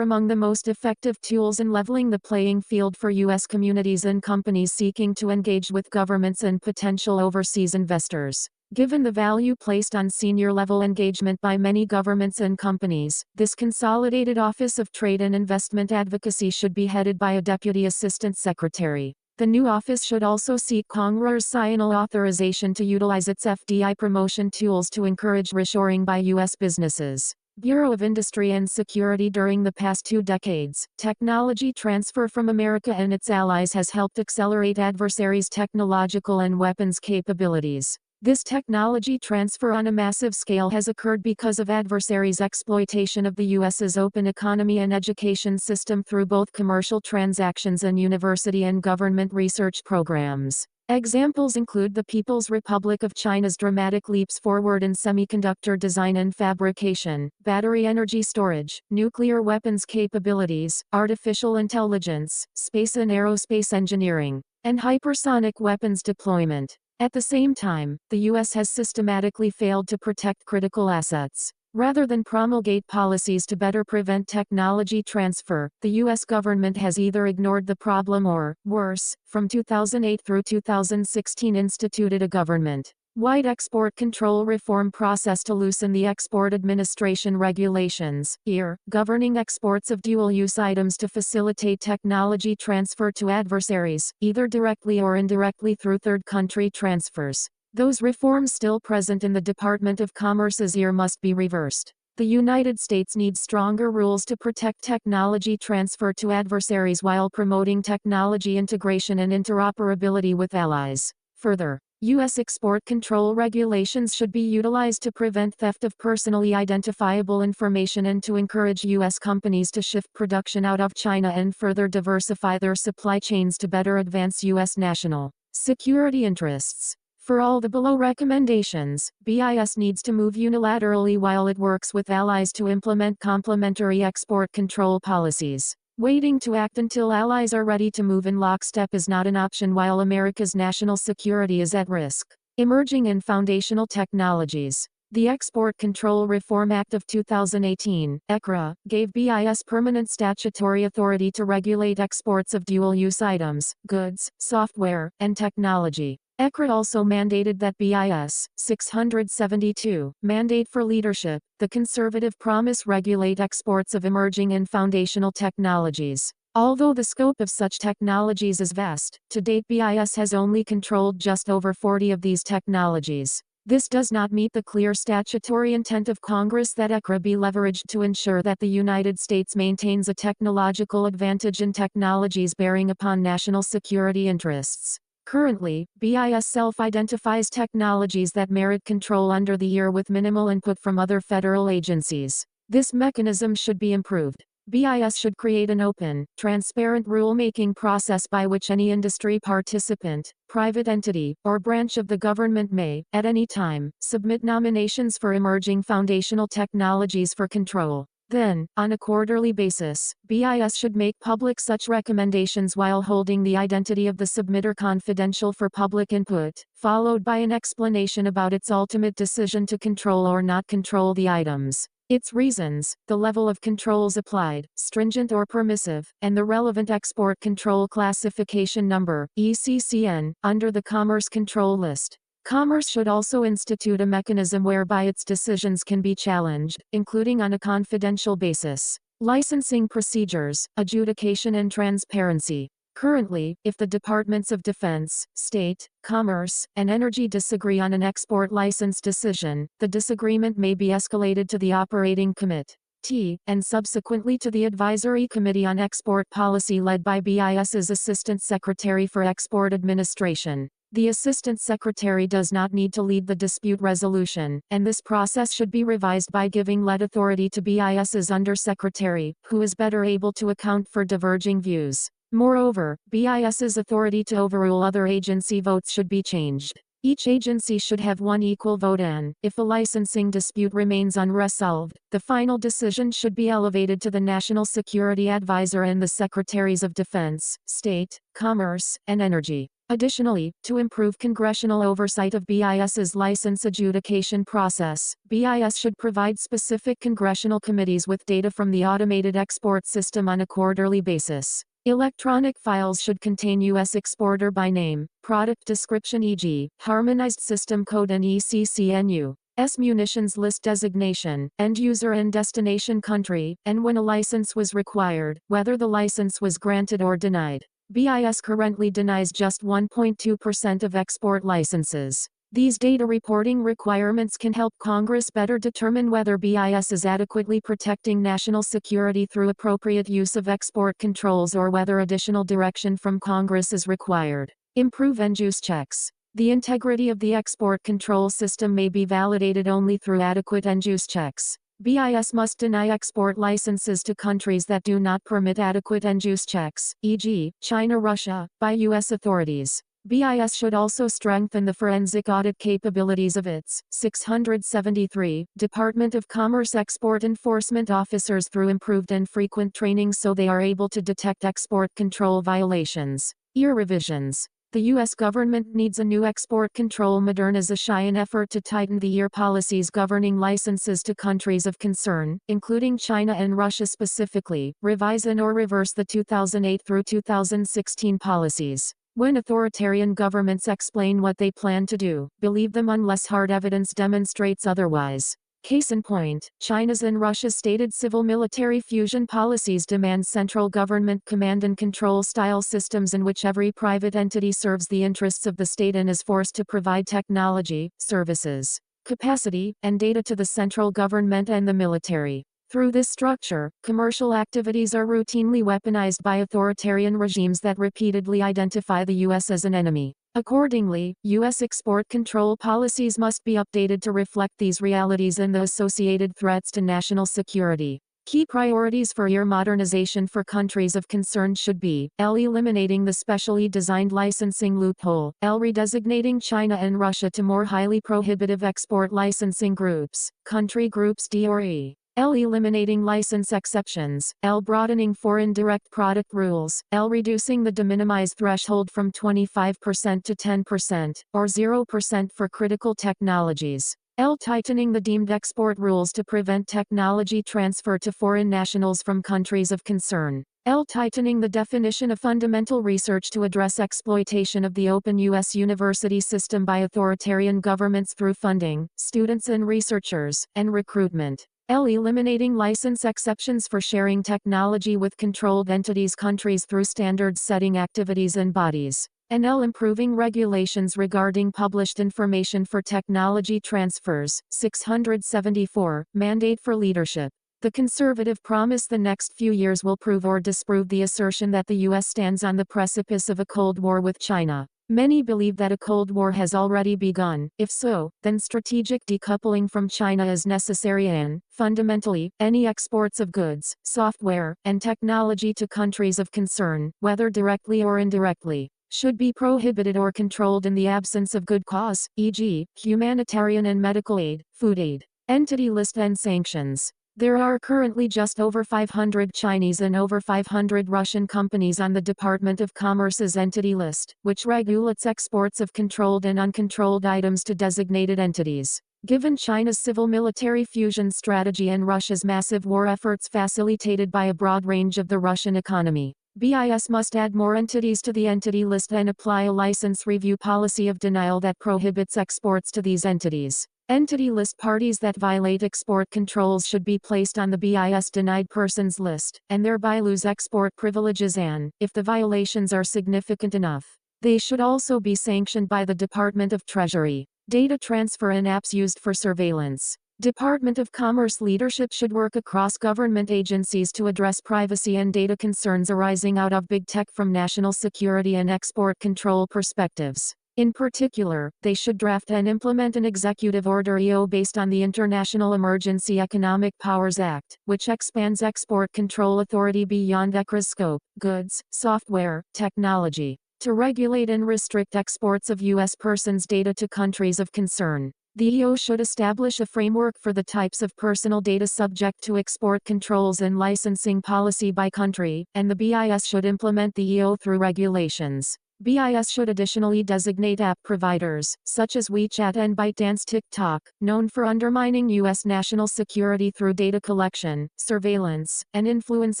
among the most effective tools in leveling the playing field for U.S. communities and companies seeking to engage with governments and potential overseas investors. Given the value placed on senior-level engagement by many governments and companies, this consolidated Office of Trade and Investment Advocacy should be headed by a Deputy Assistant Secretary. The new office should also seek Congress' final authorization to utilize its FDI promotion tools to encourage reshoring by U.S. businesses. Bureau of Industry and Security. During the past 2 decades, technology transfer from America and its allies has helped accelerate adversaries' technological and weapons capabilities. This technology transfer on a massive scale has occurred because of adversaries' exploitation of the U.S.'s open economy and education system through both commercial transactions and university and government research programs. Examples include the People's Republic of China's dramatic leaps forward in semiconductor design and fabrication, battery energy storage, nuclear weapons capabilities, artificial intelligence, space and aerospace engineering, and hypersonic weapons deployment. At the same time, the U.S. has systematically failed to protect critical assets. Rather than promulgate policies to better prevent technology transfer, the U.S. government has either ignored the problem or, worse, from 2008 through 2016 instituted a government-wide export control reform process to loosen the Export Administration Regulations, EAR, governing exports of dual-use items to facilitate technology transfer to adversaries, either directly or indirectly through third-country transfers. Those reforms still present in the Department of Commerce's EAR must be reversed. The United States needs stronger rules to protect technology transfer to adversaries while promoting technology integration and interoperability with allies. Further, U.S. export control regulations should be utilized to prevent theft of personally identifiable information and to encourage U.S. companies to shift production out of China and further diversify their supply chains to better advance U.S. national security interests. For all the below recommendations, BIS needs to move unilaterally while it works with allies to implement complementary export control policies. Waiting to act until allies are ready to move in lockstep is not an option while America's national security is at risk. Emerging and foundational technologies. The Export Control Reform Act of 2018, ECRA, gave BIS permanent statutory authority to regulate exports of dual-use items, goods, software, and technology. ECRA also mandated that BIS 672 mandate for leadership, the conservative promise regulate exports of emerging and foundational technologies. Although the scope of such technologies is vast, to date BIS has only controlled just over 40 of these technologies. This does not meet the clear statutory intent of Congress that ECRA be leveraged to ensure that the United States maintains a technological advantage in technologies bearing upon national security interests. Currently, BIS self-identifies technologies that merit control under the ear with minimal input from other federal agencies. This mechanism should be improved. BIS should create an open, transparent rulemaking process by which any industry participant, private entity, or branch of the government may, at any time, submit nominations for emerging foundational technologies for control. Then, on a quarterly basis, BIS should make public such recommendations while holding the identity of the submitter confidential for public input, followed by an explanation about its ultimate decision to control or not control the items, its reasons, the level of controls applied, stringent or permissive, and the relevant export control classification number, ECCN, under the Commerce Control List. Commerce should also institute a mechanism whereby its decisions can be challenged, including on a confidential basis. Licensing procedures, adjudication and transparency. Currently, if the Departments of Defense, State, Commerce, and Energy disagree on an export license decision, the disagreement may be escalated to the Operating Committee, and subsequently to the Advisory Committee on Export Policy led by BIS's Assistant Secretary for Export Administration. The Assistant Secretary does not need to lead the dispute resolution, and this process should be revised by giving lead authority to BIS's Undersecretary, who is better able to account for diverging views. Moreover, BIS's authority to overrule other agency votes should be changed. Each agency should have one equal vote and, if a licensing dispute remains unresolved, the final decision should be elevated to the National Security Advisor and the Secretaries of Defense, State, Commerce, and Energy. Additionally, to improve congressional oversight of BIS's license adjudication process, BIS should provide specific congressional committees with data from the automated export system on a quarterly basis. Electronic files should contain U.S. exporter by name, product description e.g., harmonized system code and ECCNU. Munitions list designation, end user and destination country, and when a license was required, whether the license was granted or denied. BIS currently denies just 1.2% of export licenses. These data reporting requirements can help Congress better determine whether BIS is adequately protecting national security through appropriate use of export controls or whether additional direction from Congress is required. Improve end-use checks. The integrity of the export control system may be validated only through adequate end-use checks. BIS must deny export licenses to countries that do not permit adequate end-use checks, e.g., China, Russia, by U.S. authorities. BIS should also strengthen the forensic audit capabilities of its 673 Department of Commerce export enforcement officers through improved and frequent training so they are able to detect export control violations. Year revisions. The U.S. government needs a new export control modernization in effort to tighten the year policies governing licenses to countries of concern, including China and Russia specifically, revise and or reverse the 2008 through 2016 policies. When authoritarian governments explain what they plan to do, believe them unless hard evidence demonstrates otherwise. Case in point, China's and Russia's stated civil-military fusion policies demand central government command and control style systems in which every private entity serves the interests of the state and is forced to provide technology, services, capacity, and data to the central government and the military. Through this structure, commercial activities are routinely weaponized by authoritarian regimes that repeatedly identify the U.S. as an enemy. Accordingly, U.S. export control policies must be updated to reflect these realities and the associated threats to national security. Key priorities for year modernization for countries of concern should be L. Eliminating the specially designed licensing loophole, L. Redesignating China and Russia to more highly prohibitive export licensing groups, country groups D or E. L. Eliminating license exceptions, L. Broadening foreign direct product rules, L. Reducing the de minimis threshold from 25% to 10%, or 0% for critical technologies. L. Tightening the deemed export rules to prevent technology transfer to foreign nationals from countries of concern. L. Tightening the definition of fundamental research to address exploitation of the open U.S. university system by authoritarian governments through funding, students and researchers, and recruitment. L. Eliminating license exceptions for sharing technology with controlled entities countries through standards-setting activities and bodies. And L. Improving regulations regarding published information for technology transfers. 674. Mandate for leadership. The conservative promise the next few years will prove or disprove the assertion that the U.S. stands on the precipice of a Cold War with China. Many believe that a Cold War has already begun. If so, then strategic decoupling from China is necessary and, fundamentally, any exports of goods, software, and technology to countries of concern, whether directly or indirectly, should be prohibited or controlled in the absence of good cause, e.g., humanitarian and medical aid, food aid. Entity list and sanctions. There are currently just over 500 Chinese and over 500 Russian companies on the Department of Commerce's entity list, which regulates exports of controlled and uncontrolled items to designated entities. Given China's civil-military fusion strategy and Russia's massive war efforts facilitated by a broad range of the Russian economy, BIS must add more entities to the entity list and apply a license review policy of denial that prohibits exports to these entities. Entity list parties that violate export controls should be placed on the BIS denied persons list, and thereby lose export privileges and, if the violations are significant enough, they should also be sanctioned by the Department of Treasury. Data transfer and apps used for surveillance. Department of Commerce leadership should work across government agencies to address privacy and data concerns arising out of big tech from national security and export control perspectives. In particular, they should draft and implement an executive order EO based on the International Emergency Economic Powers Act, which expands export control authority beyond ECRA's scope, goods, software, technology, to regulate and restrict exports of U.S. persons' data to countries of concern. The EO should establish a framework for the types of personal data subject to export controls and licensing policy by country, and the BIS should implement the EO through regulations. BIS should additionally designate app providers, such as WeChat and ByteDance TikTok, known for undermining U.S. national security through data collection, surveillance, and influence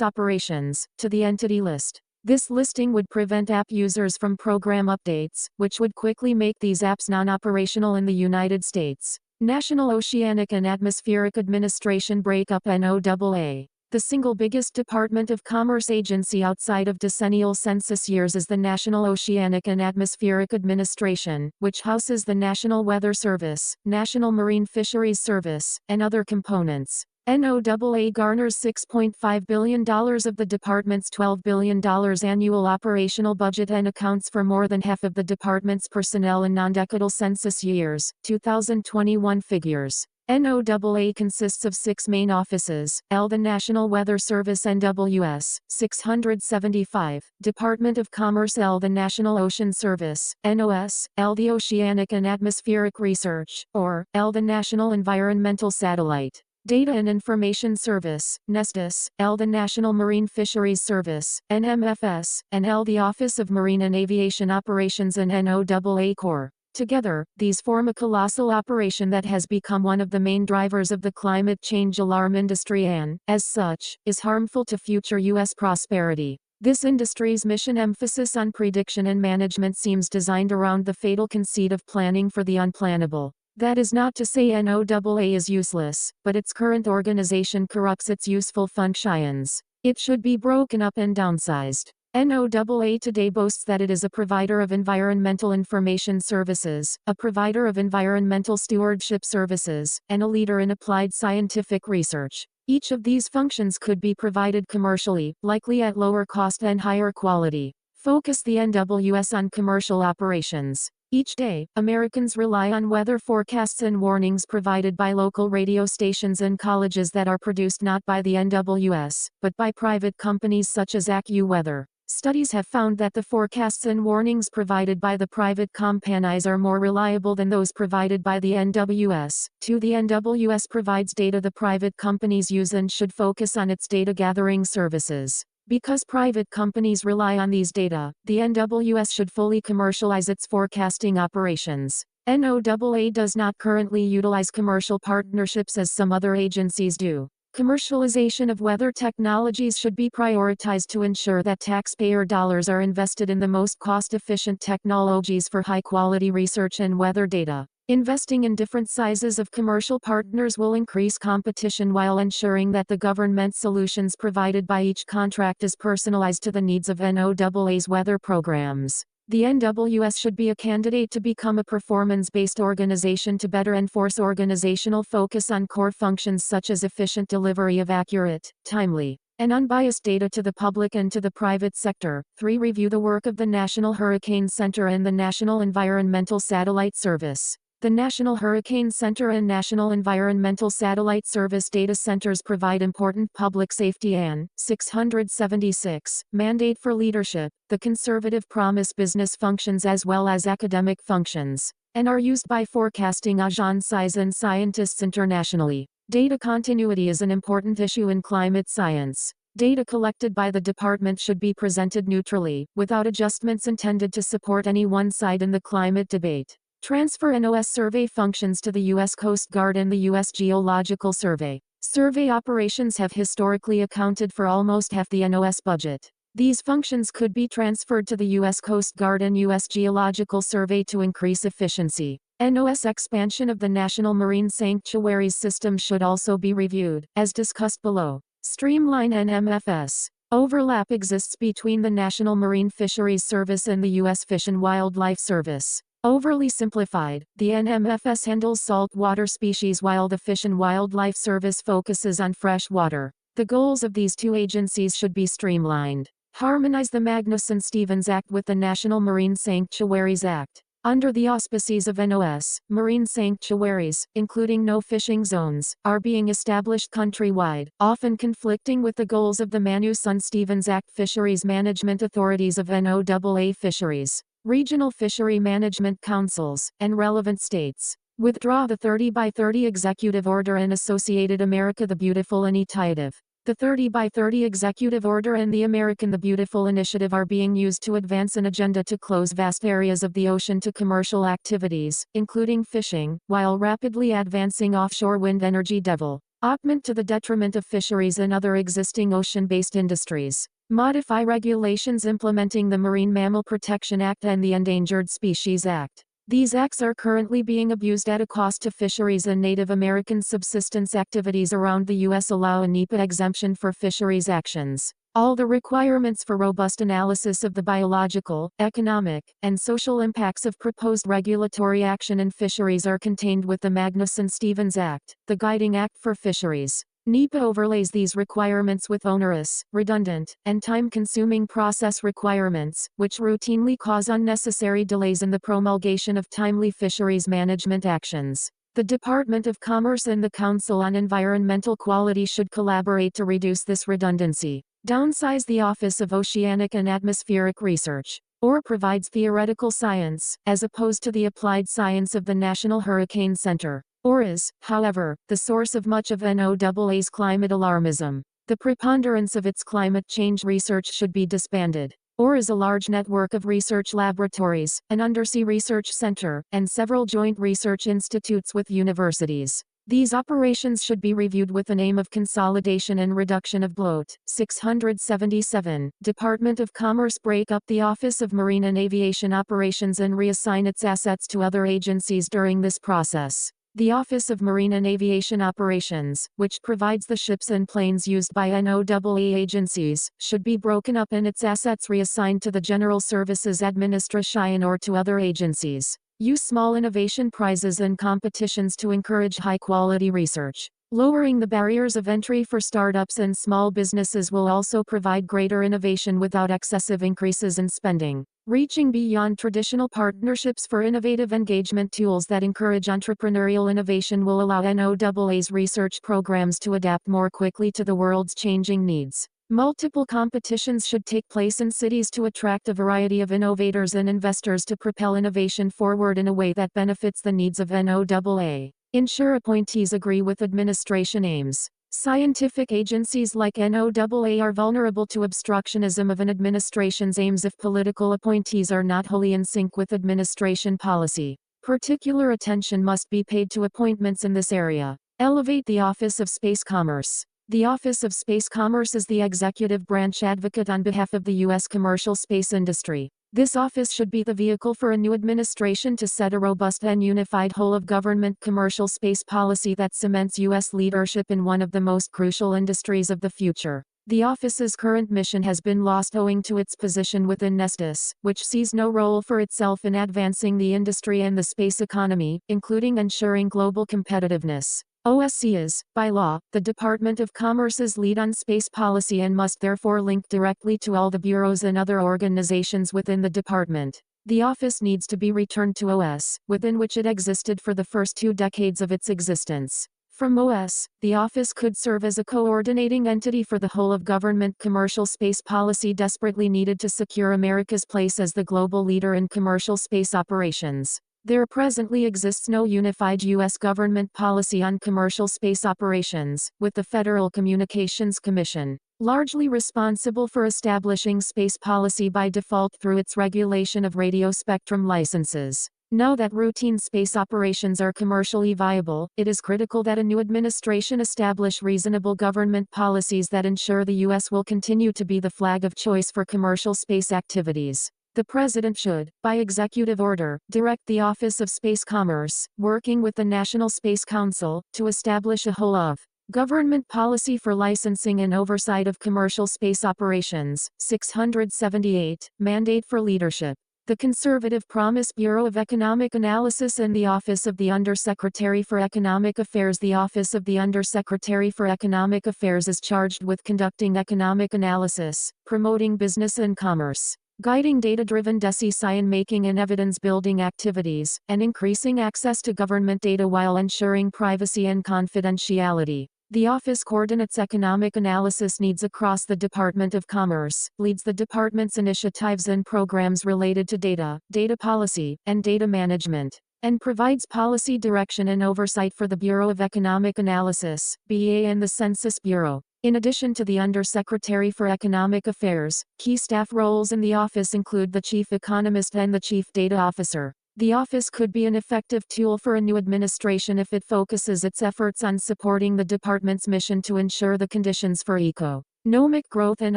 operations, to the entity list. This listing would prevent app users from program updates, which would quickly make these apps non-operational in the United States. National Oceanic and Atmospheric Administration breakup NOAA. The single biggest Department of Commerce agency outside of decennial census years is the National Oceanic and Atmospheric Administration, which houses the National Weather Service, National Marine Fisheries Service, and other components. NOAA garners $6.5 billion of the department's $12 billion annual operational budget and accounts for more than half of the department's personnel in non-decadal census years, 2021 figures. NOAA consists of 6 main offices: L. The National Weather Service NWS, 675, Department of Commerce L. The National Ocean Service, NOS, L. The Oceanic and Atmospheric Research, or, L. The National Environmental Satellite Data and Information Service, NESDIS, L. The National Marine Fisheries Service, NMFS, and L. The Office of Marine and Aviation Operations and NOAA Corps. Together, these form a colossal operation that has become one of the main drivers of the climate change alarm industry and, as such, is harmful to future U.S. prosperity. This industry's mission emphasis on prediction and management seems designed around the fatal conceit of planning for the unplannable. That is not to say NOAA is useless, but its current organization corrupts its useful functions. It should be broken up and downsized. NOAA today boasts that it is a provider of environmental information services, a provider of environmental stewardship services, and a leader in applied scientific research. Each of these functions could be provided commercially, likely at lower cost and higher quality. Focus the NWS on commercial operations. Each day, Americans rely on weather forecasts and warnings provided by local radio stations and colleges that are produced not by the NWS, but by private companies such as AccuWeather. Studies have found that the forecasts and warnings provided by the private companies are more reliable than those provided by the NWS. 2. The NWS provides data the private companies use and should focus on its data gathering services. Because private companies rely on these data, the NWS should fully commercialize its forecasting operations. NOAA does not currently utilize commercial partnerships as some other agencies do. Commercialization of weather technologies should be prioritized to ensure that taxpayer dollars are invested in the most cost-efficient technologies for high-quality research and weather data. Investing in different sizes of commercial partners will increase competition while ensuring that the government solutions provided by each contract is personalized to the needs of NOAA's weather programs. The NWS should be a candidate to become a performance-based organization to better enforce organizational focus on core functions such as efficient delivery of accurate, timely, and unbiased data to the public and to the private sector. 3. Review the work of the National Hurricane Center and the National Environmental Satellite Service. The National Hurricane Center and National Environmental Satellite Service data centers provide important public safety and 676 mandate for leadership, the conservative promise business functions as well as academic functions, and are used by forecasting agencies and scientists internationally. Data continuity is an important issue in climate science. Data collected by the department should be presented neutrally, without adjustments intended to support any one side in the climate debate. Transfer NOS survey functions to the U.S. Coast Guard and the U.S. Geological Survey. Survey operations have historically accounted for almost half the NOS budget. These functions could be transferred to the U.S. Coast Guard and U.S. Geological Survey to increase efficiency. NOS expansion of the National Marine Sanctuaries system should also be reviewed, as discussed below. Streamline NMFS. Overlap exists between the National Marine Fisheries Service and the U.S. Fish and Wildlife Service. Overly simplified, the NMFS handles saltwater species while the Fish and Wildlife Service focuses on freshwater. The goals of these two agencies should be streamlined. Harmonize the Magnuson-Stevens Act with the National Marine Sanctuaries Act. Under the auspices of NOS, marine sanctuaries, including no fishing zones, are being established countrywide, often conflicting with the goals of the Magnuson-Stevens Act. Fisheries management authorities of NOAA fisheries, regional fishery management councils, and relevant states. Withdraw the 30x30 Executive Order and Associated America the Beautiful Initiative. The 30x30 Executive Order and the American the Beautiful Initiative are being used to advance an agenda to close vast areas of the ocean to commercial activities, including fishing, while rapidly advancing offshore wind energy development to the detriment of fisheries and other existing ocean-based industries. Modify regulations implementing the Marine Mammal Protection Act and the Endangered Species Act. These acts are currently being abused at a cost to fisheries and Native American subsistence activities around the U.S. Allow a NEPA exemption for fisheries actions. All the requirements for robust analysis of the biological, economic, and social impacts of proposed regulatory action in fisheries are contained with the Magnuson-Stevens Act, the guiding act for fisheries. NEPA overlays these requirements with onerous, redundant, and time-consuming process requirements, which routinely cause unnecessary delays in the promulgation of timely fisheries management actions. The Department of Commerce and the Council on Environmental Quality should collaborate to reduce this redundancy. Downsize the Office of Oceanic and Atmospheric Research, or provides theoretical science, as opposed to the applied science of the National Hurricane Center. Or is, however, the source of much of NOAA's climate alarmism. The preponderance of its climate change research should be disbanded. Or is a large network of research laboratories, an undersea research center, and several joint research institutes with universities. These operations should be reviewed with an aim of consolidation and reduction of bloat. 677. Department of Commerce break up the Office of Marine and Aviation Operations and reassign its assets to other agencies during this process. The Office of Marine and Aviation Operations, which provides the ships and planes used by NOAA agencies, should be broken up and its assets reassigned to the General Services Administration or to other agencies. Use small innovation prizes and competitions to encourage high-quality research. Lowering the barriers of entry for startups and small businesses will also provide greater innovation without excessive increases in spending. Reaching beyond traditional partnerships for innovative engagement tools that encourage entrepreneurial innovation will allow NOAA's research programs to adapt more quickly to the world's changing needs. Multiple competitions should take place in cities to attract a variety of innovators and investors to propel innovation forward in a way that benefits the needs of NOAA. Ensure appointees agree with administration aims. Scientific agencies like NOAA are vulnerable to obstructionism of an administration's aims if political appointees are not wholly in sync with administration policy. Particular attention must be paid to appointments in this area. Elevate the Office of Space Commerce. The Office of Space Commerce is the executive branch advocate on behalf of the U.S. commercial space industry. This office should be the vehicle for a new administration to set a robust and unified whole-of-government commercial space policy that cements U.S. leadership in one of the most crucial industries of the future. The office's current mission has been lost owing to its position within Nestis, which sees no role for itself in advancing the industry and the space economy, including ensuring global competitiveness. OSC is, by law, the Department of Commerce's lead on space policy and must therefore link directly to all the bureaus and other organizations within the department. The office needs to be returned to OS, within which it existed for the first 2 decades of its existence. From OS, the office could serve as a coordinating entity for the whole of government commercial space policy desperately needed to secure America's place as the global leader in commercial space operations. There presently exists no unified U.S. government policy on commercial space operations, with the Federal Communications Commission largely responsible for establishing space policy by default through its regulation of radio spectrum licenses. Now that routine space operations are commercially viable, it is critical that a new administration establish reasonable government policies that ensure the U.S. will continue to be the flag of choice for commercial space activities. The President should, by executive order, direct the Office of Space Commerce, working with the National Space Council, to establish a whole-of-government policy for licensing and oversight of commercial space operations. 678. Mandate for leadership. The Conservative Promise Bureau of Economic Analysis and the Office of the Undersecretary for Economic Affairs. The Office of the Undersecretary for Economic Affairs is charged with conducting economic analysis, promoting business and commerce, guiding data-driven decision-making and evidence-building activities, and increasing access to government data while ensuring privacy and confidentiality. The office coordinates economic analysis needs across the Department of Commerce, leads the department's initiatives and programs related to data, data policy, and data management, and provides policy direction and oversight for the Bureau of Economic Analysis, BEA, and the Census Bureau. In addition to the Undersecretary for Economic Affairs, key staff roles in the office include the Chief Economist and the Chief Data Officer. The office could be an effective tool for a new administration if it focuses its efforts on supporting the department's mission to ensure the conditions for economic growth and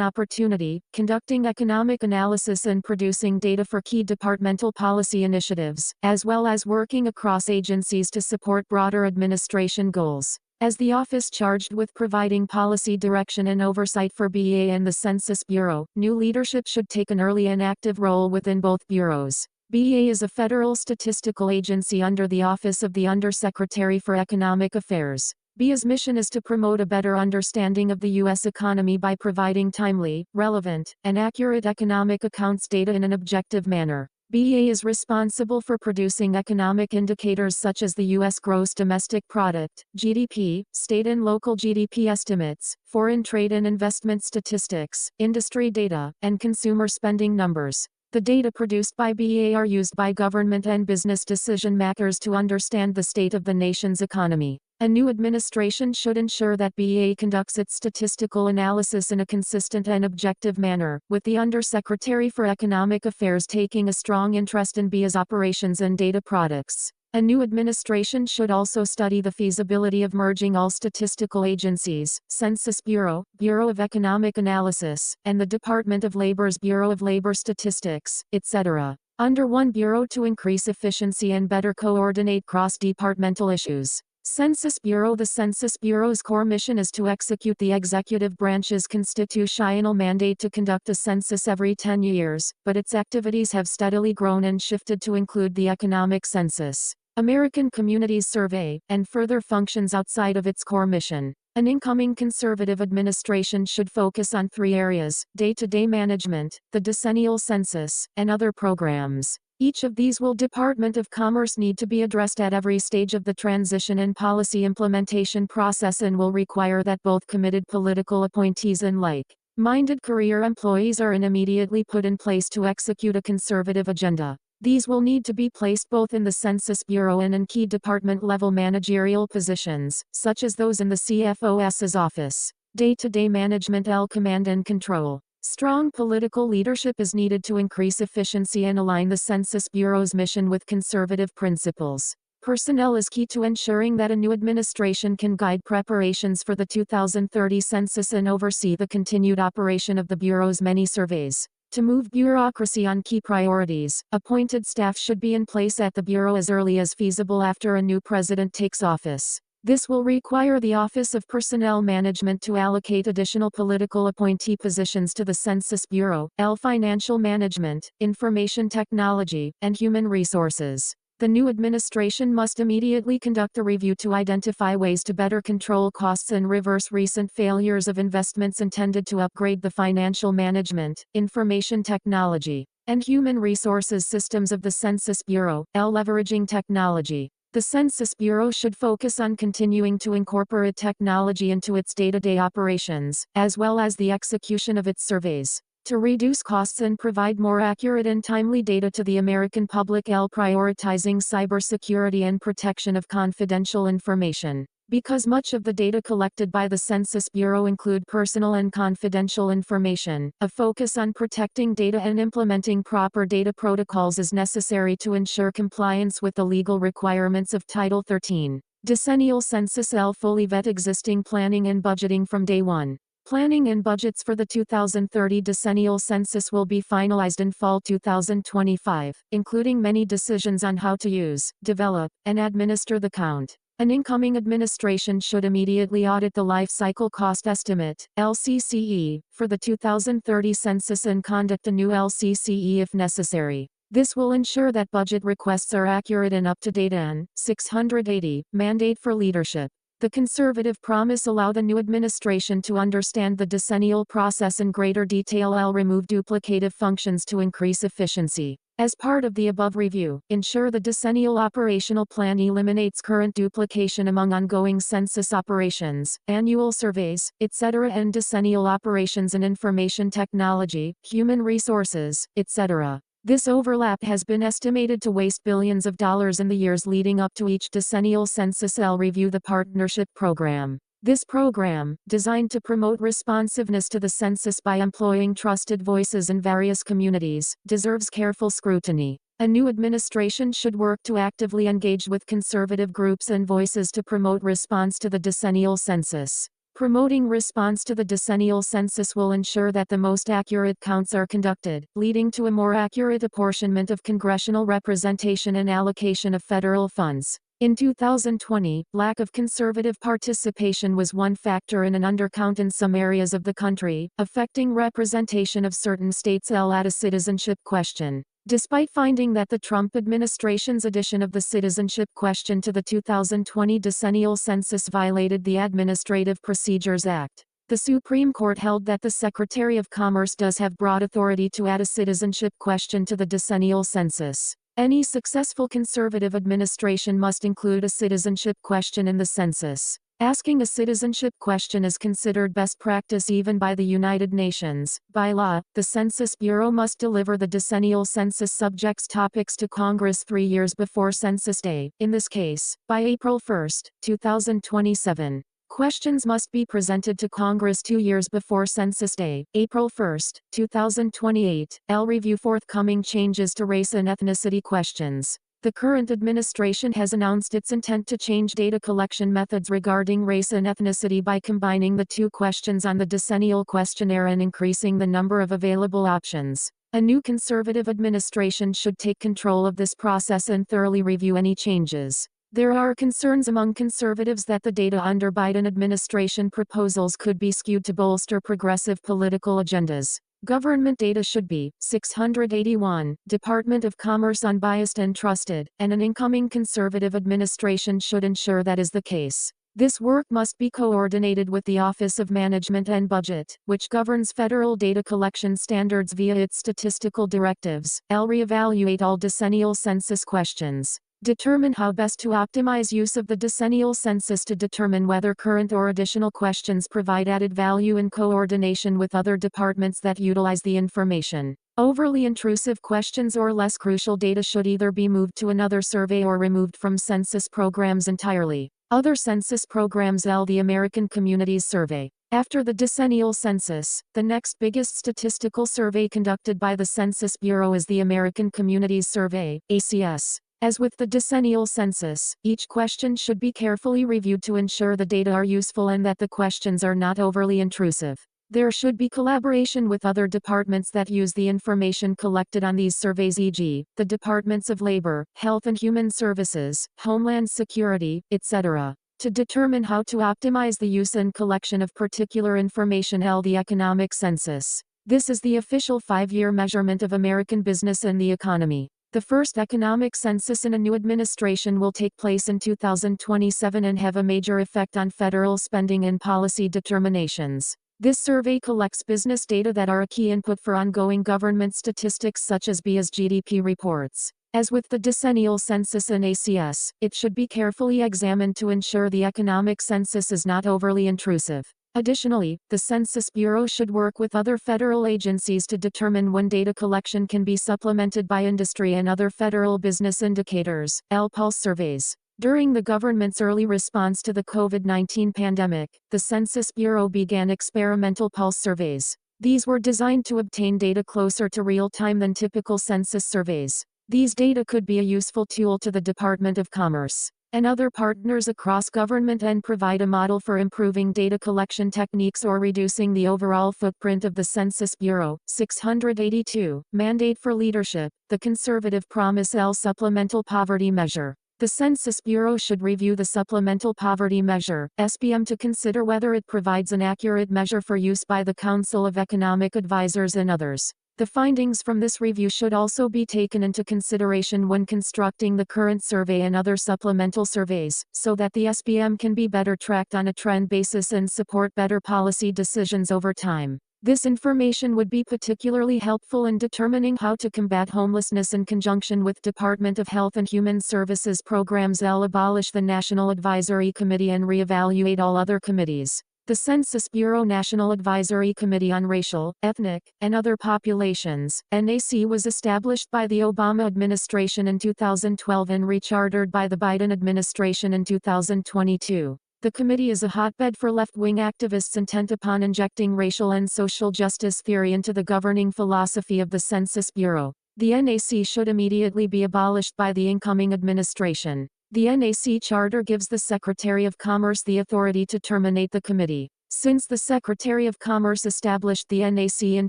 opportunity, conducting economic analysis and producing data for key departmental policy initiatives, as well as working across agencies to support broader administration goals. As the office charged with providing policy direction and oversight for BEA and the Census Bureau, new leadership should take an early and active role within both bureaus. BEA is a federal statistical agency under the Office of the Undersecretary for Economic Affairs. BEA's mission is to promote a better understanding of the U.S. economy by providing timely, relevant, and accurate economic accounts data in an objective manner. BEA is responsible for producing economic indicators such as the U.S. gross domestic product, GDP, state and local GDP estimates, foreign trade and investment statistics, industry data, and consumer spending numbers. The data produced by BEA are used by government and business decision makers to understand the state of the nation's economy. A new administration should ensure that BEA conducts its statistical analysis in a consistent and objective manner, with the Undersecretary for Economic Affairs taking a strong interest in BEA's operations and data products. A new administration should also study the feasibility of merging all statistical agencies, Census Bureau, Bureau of Economic Analysis, and the Department of Labor's Bureau of Labor Statistics, etc., under one bureau to increase efficiency and better coordinate cross-departmental issues. Census Bureau. The Census Bureau's core mission is to execute the executive branch's constitutional mandate to conduct a census every 10 years, but its activities have steadily grown and shifted to include the economic census. American Communities Survey, and further functions outside of its core mission. An incoming conservative administration should focus on three areas: day-to-day management, the decennial census, and other programs. Each of these will Department of Commerce need to be addressed at every stage of the transition and policy implementation process, and will require that both committed political appointees and like-minded career employees are immediately put in place to execute a conservative agenda. These will need to be placed both in the Census Bureau and in key department-level managerial positions, such as those in the CFO's office. Day-to-day management command and control. Strong political leadership is needed to increase efficiency and align the Census Bureau's mission with conservative principles. Personnel is key to ensuring that a new administration can guide preparations for the 2030 census and oversee the continued operation of the Bureau's many surveys. To move bureaucracy on key priorities, appointed staff should be in place at the Bureau as early as feasible after a new president takes office. This will require the Office of Personnel Management to allocate additional political appointee positions to the Census Bureau, Financial Management, Information Technology, and Human Resources. The new administration must immediately conduct a review to identify ways to better control costs and reverse recent failures of investments intended to upgrade the financial management, information technology, and human resources systems of the Census Bureau, leveraging technology. The Census Bureau should focus on continuing to incorporate technology into its day-to-day operations, as well as the execution of its surveys. To reduce costs and provide more accurate and timely data to the American public, prioritizing cybersecurity and protection of confidential information. Because much of the data collected by the Census Bureau include personal and confidential information, a focus on protecting data and implementing proper data protocols is necessary to ensure compliance with the legal requirements of Title 13. Decennial Census fully vet existing planning and budgeting from day one. Planning and budgets for the 2030 decennial census will be finalized in fall 2025, including many decisions on how to use, develop, and administer the count. An incoming administration should immediately audit the Life Cycle Cost Estimate, LCCE, for the 2030 census and conduct a new LCCE if necessary. This will ensure that budget requests are accurate and up to date. And 680, mandate for leadership. The conservative promise allow the new administration to understand the decennial process in greater detail. Remove duplicative functions to increase efficiency. As part of the above review, ensure the decennial operational plan eliminates current duplication among ongoing census operations, annual surveys, etc., and decennial operations in information technology, human resources, etc. This overlap has been estimated to waste billions of dollars in the years leading up to each decennial census. Review the partnership program. This program, designed to promote responsiveness to the census by employing trusted voices in various communities, deserves careful scrutiny. A new administration should work to actively engage with conservative groups and voices to promote response to the decennial census. Promoting response to the decennial census will ensure that the most accurate counts are conducted, leading to a more accurate apportionment of congressional representation and allocation of federal funds. In 2020, lack of conservative participation was one factor in an undercount in some areas of the country, affecting representation of certain states. At a citizenship question. Despite finding that the Trump administration's addition of the citizenship question to the 2020 decennial census violated the Administrative Procedures Act, the Supreme Court held that the Secretary of Commerce does have broad authority to add a citizenship question to the decennial census. Any successful conservative administration must include a citizenship question in the census. Asking a citizenship question is considered best practice even by the United Nations. By law, the Census Bureau must deliver the decennial census subjects topics to Congress 3 years before Census Day, in this case, by April 1, 2027. Questions must be presented to Congress 2 years before Census Day, April 1, 2028. Review forthcoming changes to race and ethnicity questions. The current administration has announced its intent to change data collection methods regarding race and ethnicity by combining the two questions on the decennial questionnaire and increasing the number of available options. A new conservative administration should take control of this process and thoroughly review any changes. There are concerns among conservatives that the data under Biden administration proposals could be skewed to bolster progressive political agendas. Government data should be 681, Department of Commerce unbiased and trusted, and an incoming conservative administration should ensure that is the case. This work must be coordinated with the Office of Management and Budget, which governs federal data collection standards via its statistical directives. Reevaluate all decennial census questions. Determine how best to optimize use of the decennial census to determine whether current or additional questions provide added value in coordination with other departments that utilize the information. Overly intrusive questions or less crucial data should either be moved to another survey or removed from census programs entirely. Other census programs. The American Communities Survey. After the decennial census, the next biggest statistical survey conducted by the Census Bureau is the American Communities Survey, ACS. As with the decennial census, each question should be carefully reviewed to ensure the data are useful and that the questions are not overly intrusive. There should be collaboration with other departments that use the information collected on these surveys, e.g., the Departments of Labor, Health and Human Services, Homeland Security, etc., to determine how to optimize the use and collection of particular information. The economic census. This is the official 5-year measurement of American business and the economy. The first economic census in a new administration will take place in 2027 and have a major effect on federal spending and policy determinations. This survey collects business data that are a key input for ongoing government statistics such as BIA's GDP reports. As with the decennial census and ACS, it should be carefully examined to ensure the economic census is not overly intrusive. Additionally, the Census Bureau should work with other federal agencies to determine when data collection can be supplemented by industry and other federal business indicators, pulse surveys. During the government's early response to the COVID-19 pandemic, the Census Bureau began experimental pulse surveys. These were designed to obtain data closer to real time than typical census surveys. These data could be a useful tool to the Department of Commerce and other partners across government and provide a model for improving data collection techniques or reducing the overall footprint of the Census Bureau. 682. Mandate for leadership. The conservative promise. Supplemental poverty measure. The Census Bureau should review the Supplemental Poverty Measure, SPM, to consider whether it provides an accurate measure for use by the Council of Economic Advisors and others. The findings from this review should also be taken into consideration when constructing the current survey and other supplemental surveys, so that the SPM can be better tracked on a trend basis and support better policy decisions over time. This information would be particularly helpful in determining how to combat homelessness in conjunction with Department of Health and Human Services programs. Abolish the National Advisory Committee and reevaluate all other committees. The Census Bureau National Advisory Committee on Racial, Ethnic, and Other Populations, NAC, was established by the Obama administration in 2012 and rechartered by the Biden administration in 2022. The committee is a hotbed for left-wing activists intent upon injecting racial and social justice theory into the governing philosophy of the Census Bureau. The NAC should immediately be abolished by the incoming administration. The NAC charter gives the Secretary of Commerce the authority to terminate the committee. Since the Secretary of Commerce established the NAC in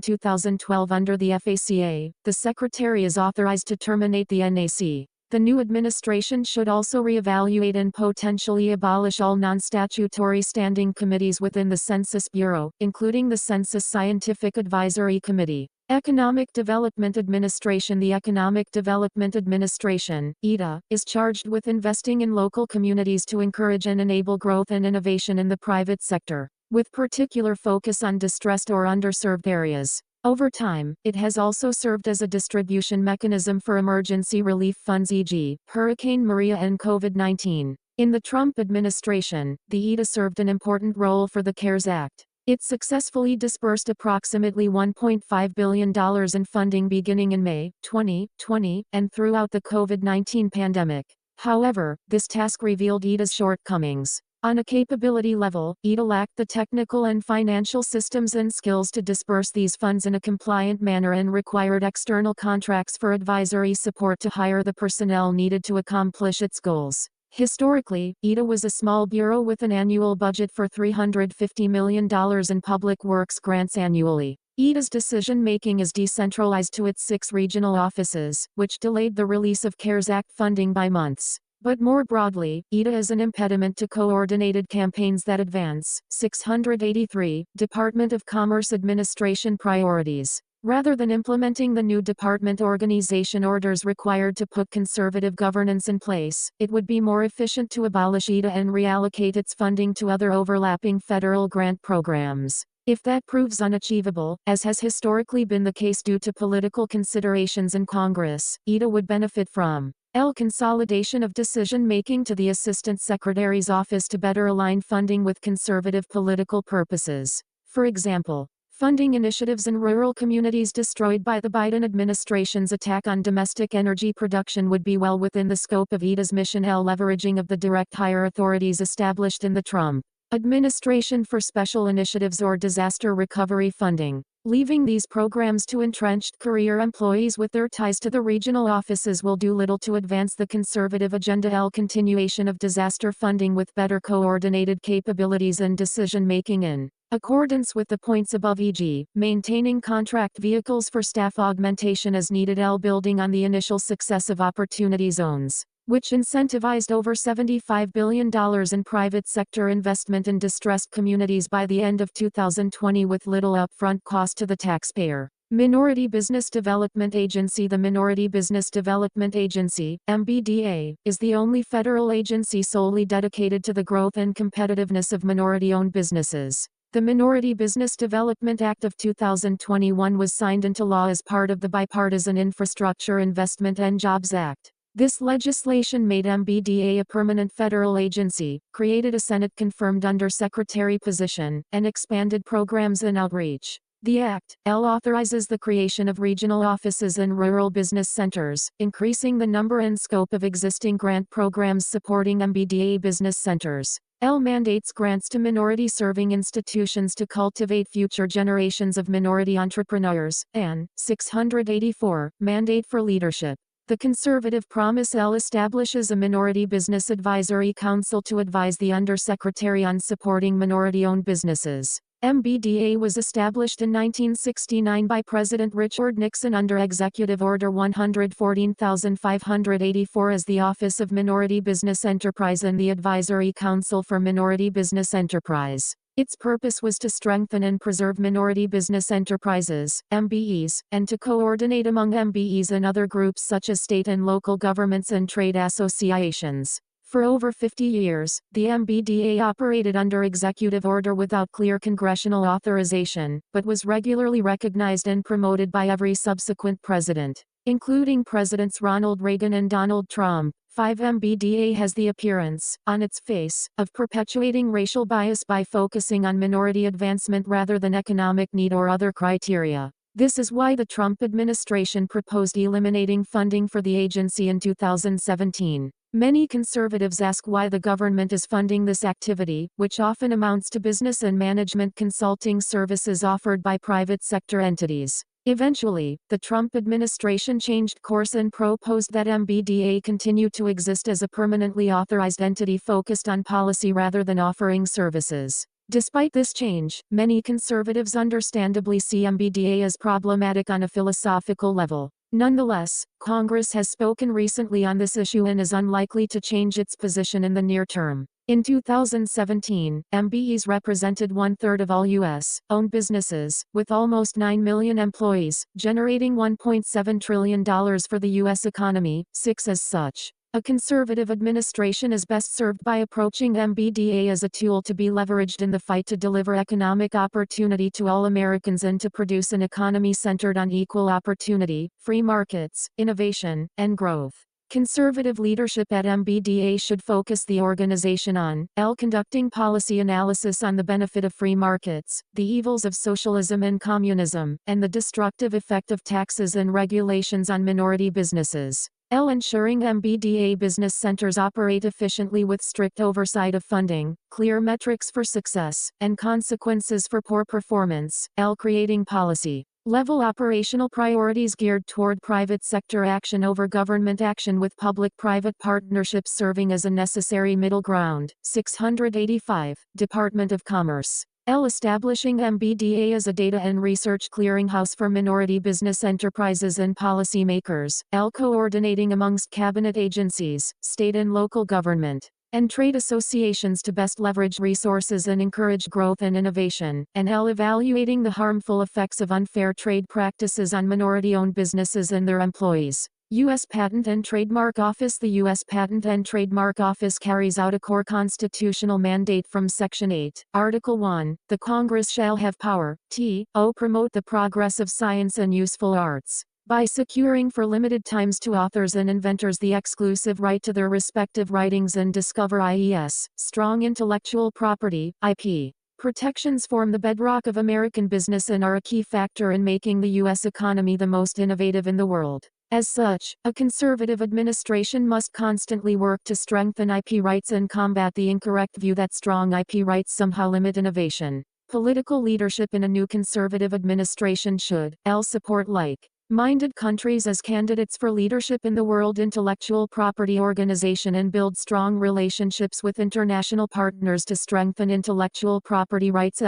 2012 under the FACA, the Secretary is authorized to terminate the NAC. The new administration should also reevaluate and potentially abolish all non-statutory standing committees within the Census Bureau, including the Census Scientific Advisory Committee. Economic Development Administration. The Economic Development Administration, EDA, is charged with investing in local communities to encourage and enable growth and innovation in the private sector, with particular focus on distressed or underserved areas. Over time, it has also served as a distribution mechanism for emergency relief funds, e.g., Hurricane Maria and COVID-19. In the Trump administration, the EDA served an important role for the CARES Act. It successfully disbursed approximately $1.5 billion in funding beginning in May 2020 and throughout the COVID-19 pandemic. However, this task revealed EDA's shortcomings. On a capability level, EDA lacked the technical and financial systems and skills to disburse these funds in a compliant manner and required external contracts for advisory support to hire the personnel needed to accomplish its goals. Historically, EDA was a small bureau with an annual budget for $350 million in public works grants annually. EDA's decision-making is decentralized to its 6 regional offices, which delayed the release of CARES Act funding by months. But more broadly, EDA is an impediment to coordinated campaigns that advance 683 Department of Commerce Administration priorities. Rather than implementing the new department organization orders required to put conservative governance in place, it would be more efficient to abolish EDA and reallocate its funding to other overlapping federal grant programs. If that proves unachievable, as has historically been the case due to political considerations in Congress, EDA would benefit from consolidation of decision-making to the Assistant Secretary's office to better align funding with conservative political purposes. For example, funding initiatives in rural communities destroyed by the Biden administration's attack on domestic energy production would be well within the scope of EDA's mission. Leveraging of the direct hire authorities established in the Trump administration for special initiatives or disaster recovery funding. Leaving these programs to entrenched career employees with their ties to the regional offices will do little to advance the conservative agenda. Continuation of disaster funding with better coordinated capabilities and decision-making in accordance with the points above, e.g., maintaining contract vehicles for staff augmentation as needed. Building on the initial success of opportunity zones, which incentivized over $75 billion in private sector investment in distressed communities by the end of 2020 with little upfront cost to the taxpayer. Minority Business Development Agency. The Minority Business Development Agency, MBDA, is the only federal agency solely dedicated to the growth and competitiveness of minority-owned businesses. The Minority Business Development Act of 2021 was signed into law as part of the Bipartisan Infrastructure Investment and Jobs Act. This legislation made MBDA a permanent federal agency, created a Senate-confirmed undersecretary position, and expanded programs and outreach. The Act authorizes the creation of regional offices in rural business centers, increasing the number and scope of existing grant programs supporting MBDA business centers. Mandates grants to minority-serving institutions to cultivate future generations of minority entrepreneurs, and 684, mandate for leadership. The Conservative Promise establishes a Minority Business Advisory Council to advise the Undersecretary on supporting minority-owned businesses. MBDA was established in 1969 by President Richard Nixon under Executive Order 114584 as the Office of Minority Business Enterprise and the Advisory Council for Minority Business Enterprise. Its purpose was to strengthen and preserve minority business enterprises, MBEs, and to coordinate among MBEs and other groups such as state and local governments and trade associations. For over 50 years, the MBDA operated under executive order without clear congressional authorization, but was regularly recognized and promoted by every subsequent president, including Presidents Ronald Reagan and Donald Trump. 5. MBDA has the appearance, on its face, of perpetuating racial bias by focusing on minority advancement rather than economic need or other criteria. This is why the Trump administration proposed eliminating funding for the agency in 2017. Many conservatives ask why the government is funding this activity, which often amounts to business and management consulting services offered by private sector entities. Eventually, the Trump administration changed course and proposed that MBDA continue to exist as a permanently authorized entity focused on policy rather than offering services. Despite this change, many conservatives understandably see MBDA as problematic on a philosophical level. Nonetheless, Congress has spoken recently on this issue and is unlikely to change its position in the near term. In 2017, MBEs represented one-third of all U.S.-owned businesses, with almost 9 million employees, generating $1.7 trillion for the U.S. economy. 6. As such, a conservative administration is best served by approaching MBDA as a tool to be leveraged in the fight to deliver economic opportunity to all Americans and to produce an economy centered on equal opportunity, free markets, innovation, and growth. Conservative leadership at MBDA should focus the organization on conducting policy analysis on the benefit of free markets, the evils of socialism and communism, and the destructive effect of taxes and regulations on minority businesses. Ensuring MBDA business centers operate efficiently with strict oversight of funding, clear metrics for success, and consequences for poor performance. Creating policy level operational priorities geared toward private sector action over government action with public-private partnerships serving as a necessary middle ground. 685. Department of Commerce. L. Establishing MBDA as a data and research clearinghouse for minority business enterprises and policymakers. L. Coordinating amongst cabinet agencies, state and local government, and trade associations to best leverage resources and encourage growth and innovation. And L. Evaluating the harmful effects of unfair trade practices on minority-owned businesses and their employees. U.S. Patent and Trademark Office. The U.S. Patent and Trademark Office carries out a core constitutional mandate from Section 8, Article 1, the Congress shall have power, to promote the progress of science and useful arts, by securing for limited times to authors and inventors the exclusive right to their respective writings and discover IES, strong intellectual property, IP. Protections form the bedrock of American business and are a key factor in making the U.S. economy the most innovative in the world. As such, a conservative administration must constantly work to strengthen IP rights and combat the incorrect view that strong IP rights somehow limit innovation. Political leadership in a new conservative administration should support like-minded countries as candidates for leadership in the World Intellectual Property Organization and build strong relationships with international partners to strengthen intellectual property rights.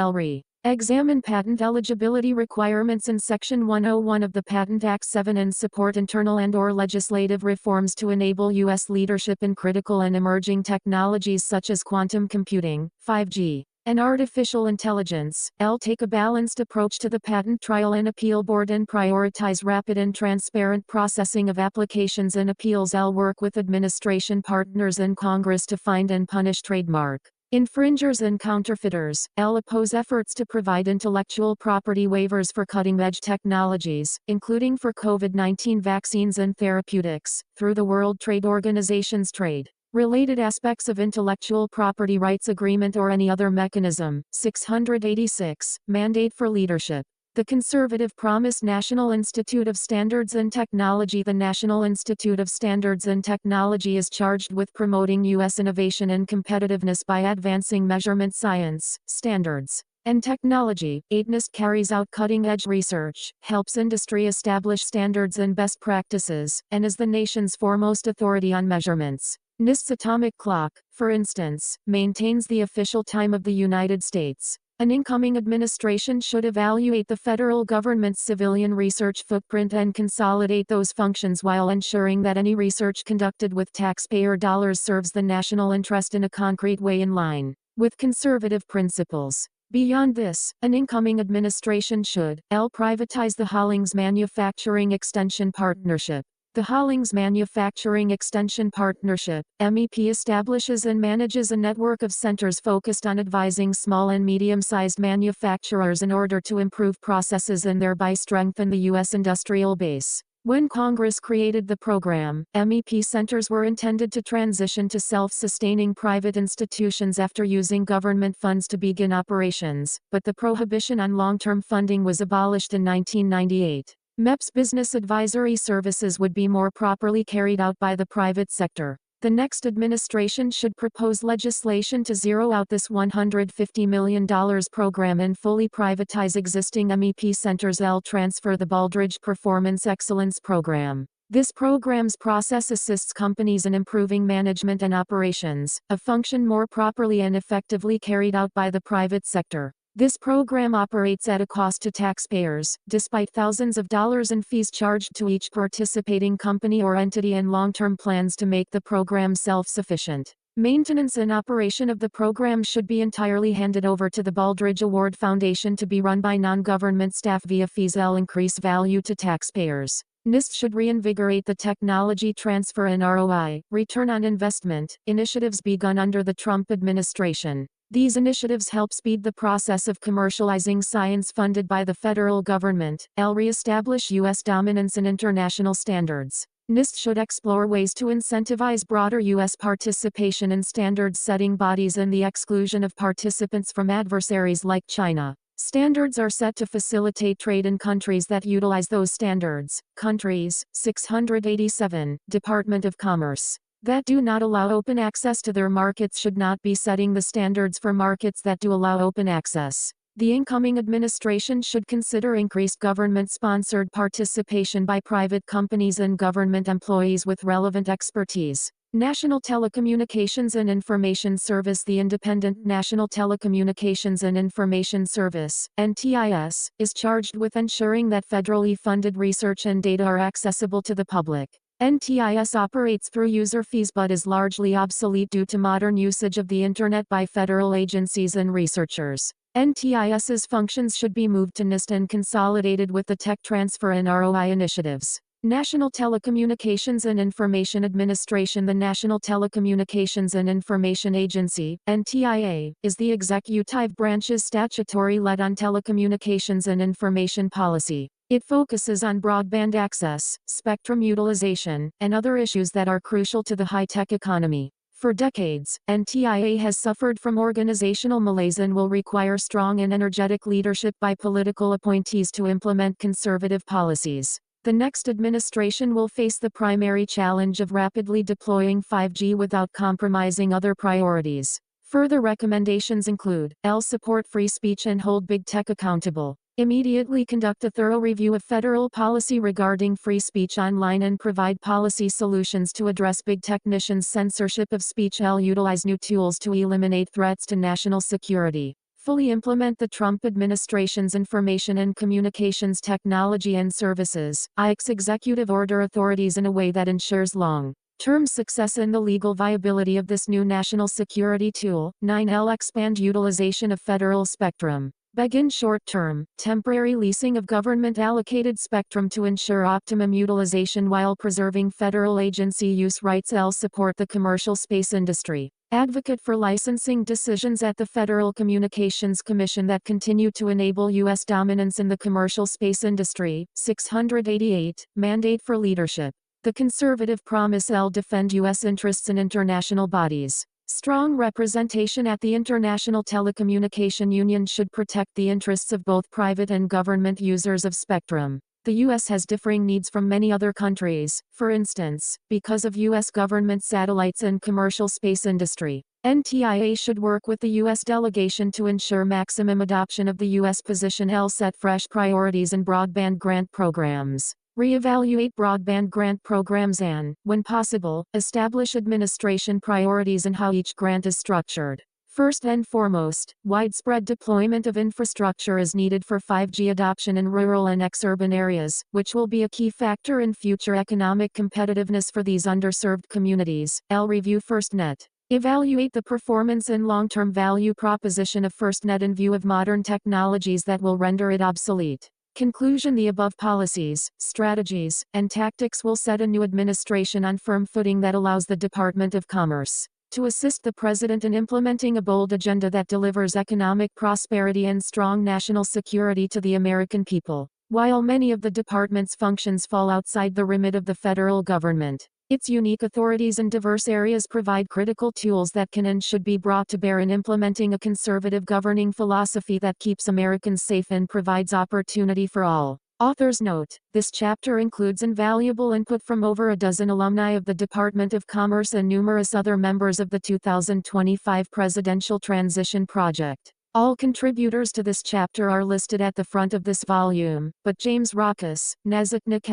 Examine patent eligibility requirements in Section 101 of the Patent Act 7 and support internal and/or legislative reforms to enable U.S. leadership in critical and emerging technologies such as quantum computing, 5G, and artificial intelligence. Take a balanced approach to the Patent Trial and Appeal Board and prioritize rapid and transparent processing of applications and appeals. Work with administration partners and Congress to find and punish trademark infringers and counterfeiters. Oppose efforts to provide intellectual property waivers for cutting-edge technologies, including for COVID-19 vaccines and therapeutics, through the World Trade Organization's trade-related aspects of intellectual property rights agreement or any other mechanism. 686. Mandate for leadership. The conservative promise. National Institute of Standards and Technology. The National Institute of Standards and Technology is charged with promoting U.S. innovation and competitiveness by advancing measurement science, standards, and technology. NIST carries out cutting-edge research, helps industry establish standards and best practices, and is the nation's foremost authority on measurements. NIST's atomic clock, for instance, maintains the official time of the United States. An incoming administration should evaluate the federal government's civilian research footprint and consolidate those functions while ensuring that any research conducted with taxpayer dollars serves the national interest in a concrete way in line with conservative principles. Beyond this, an incoming administration should privatize the Hollings Manufacturing Extension Partnership. The Hollings Manufacturing Extension Partnership, MEP, establishes and manages a network of centers focused on advising small and medium-sized manufacturers in order to improve processes and thereby strengthen the U.S. industrial base. When Congress created the program, MEP centers were intended to transition to self-sustaining private institutions after using government funds to begin operations, but the prohibition on long-term funding was abolished in 1998. MEP's business advisory services would be more properly carried out by the private sector. The next administration should propose legislation to zero out this $150 million program and fully privatize existing MEP centers. Transfer the Baldrige Performance Excellence Program. This program's process assists companies in improving management and operations, a function more properly and effectively carried out by the private sector. This program operates at a cost to taxpayers, despite thousands of dollars in fees charged to each participating company or entity and long-term plans to make the program self-sufficient. Maintenance and operation of the program should be entirely handed over to the Baldrige Award Foundation to be run by non-government staff via fees. Increase value to taxpayers. NIST should reinvigorate the technology transfer and ROI, return on investment, initiatives begun under the Trump administration. These initiatives help speed the process of commercializing science funded by the federal government. Re-establish U.S. dominance in international standards. NIST should explore ways to incentivize broader U.S. participation in standards-setting bodies and the exclusion of participants from adversaries like China. Standards are set to facilitate trade in countries that utilize those standards. Countries, 687, Department of Commerce, that do not allow open access to their markets should not be setting the standards for markets that do allow open access. The incoming administration should consider increased government-sponsored participation by private companies and government employees with relevant expertise. National Telecommunications and Information Service. The Independent National Telecommunications and Information Service, NTIS, is charged with ensuring that federally funded research and data are accessible to the public. NTIS operates through user fees but is largely obsolete due to modern usage of the Internet by federal agencies and researchers. NTIS's functions should be moved to NIST and consolidated with the tech transfer and ROI initiatives. National Telecommunications and Information Administration. The National Telecommunications and Information Agency, NTIA, is the executive branch's statutory-led on telecommunications and information policy. It focuses on broadband access, spectrum utilization, and other issues that are crucial to the high-tech economy. For decades, NTIA has suffered from organizational malaise and will require strong and energetic leadership by political appointees to implement conservative policies. The next administration will face the primary challenge of rapidly deploying 5G without compromising other priorities. Further recommendations include: support free speech and hold big tech accountable. Immediately conduct a thorough review of federal policy regarding free speech online and provide policy solutions to address big technicians' censorship of speech. Utilize new tools to eliminate threats to national security. Fully implement the Trump administration's Information and Communications Technology and Services (ICS) executive order authorities in a way that ensures long-term success and the legal viability of this new national security tool. 9. Expand utilization of federal spectrum. Begin short-term, temporary leasing of government-allocated spectrum to ensure optimum utilization while preserving federal agency use rights. Support the commercial space industry. Advocate for licensing decisions at the Federal Communications Commission that continue to enable U.S. dominance in the commercial space industry. 688. Mandate for leadership. The conservative promise. Defend U.S. interests in international bodies. Strong representation at the International Telecommunication Union should protect the interests of both private and government users of spectrum. The U.S. has differing needs from many other countries, for instance, because of U.S. government satellites and commercial space industry. NTIA should work with the U.S. delegation to ensure maximum adoption of the U.S. position. Set fresh priorities in broadband grant programs. Reevaluate broadband grant programs and, when possible, establish administration priorities in how each grant is structured. First and foremost, widespread deployment of infrastructure is needed for 5G adoption in rural and ex-urban areas, which will be a key factor in future economic competitiveness for these underserved communities. Review FirstNet. Evaluate the performance and long-term value proposition of FirstNet in view of modern technologies that will render it obsolete. Conclusion: the above policies, strategies, and tactics will set a new administration on firm footing that allows the Department of Commerce to assist the President in implementing a bold agenda that delivers economic prosperity and strong national security to the American people. While many of the department's functions fall outside the remit of the federal government, its unique authorities in diverse areas provide critical tools that can and should be brought to bear in implementing a conservative governing philosophy that keeps Americans safe and provides opportunity for all. Author's note: this chapter includes invaluable input from over a dozen alumni of the Department of Commerce and numerous other members of the 2025 Presidential Transition Project. All contributors to this chapter are listed at the front of this volume, but James Rockus, Nezak Nick,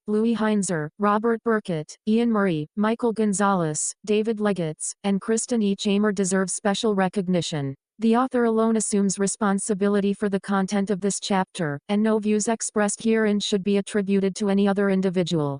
Louis Heinzer, Robert Burkett, Ian Murray, Michael Gonzalez, David Leggett, and Kristen E. Chamer deserve special recognition. The author alone assumes responsibility for the content of this chapter, and no views expressed herein should be attributed to any other individual.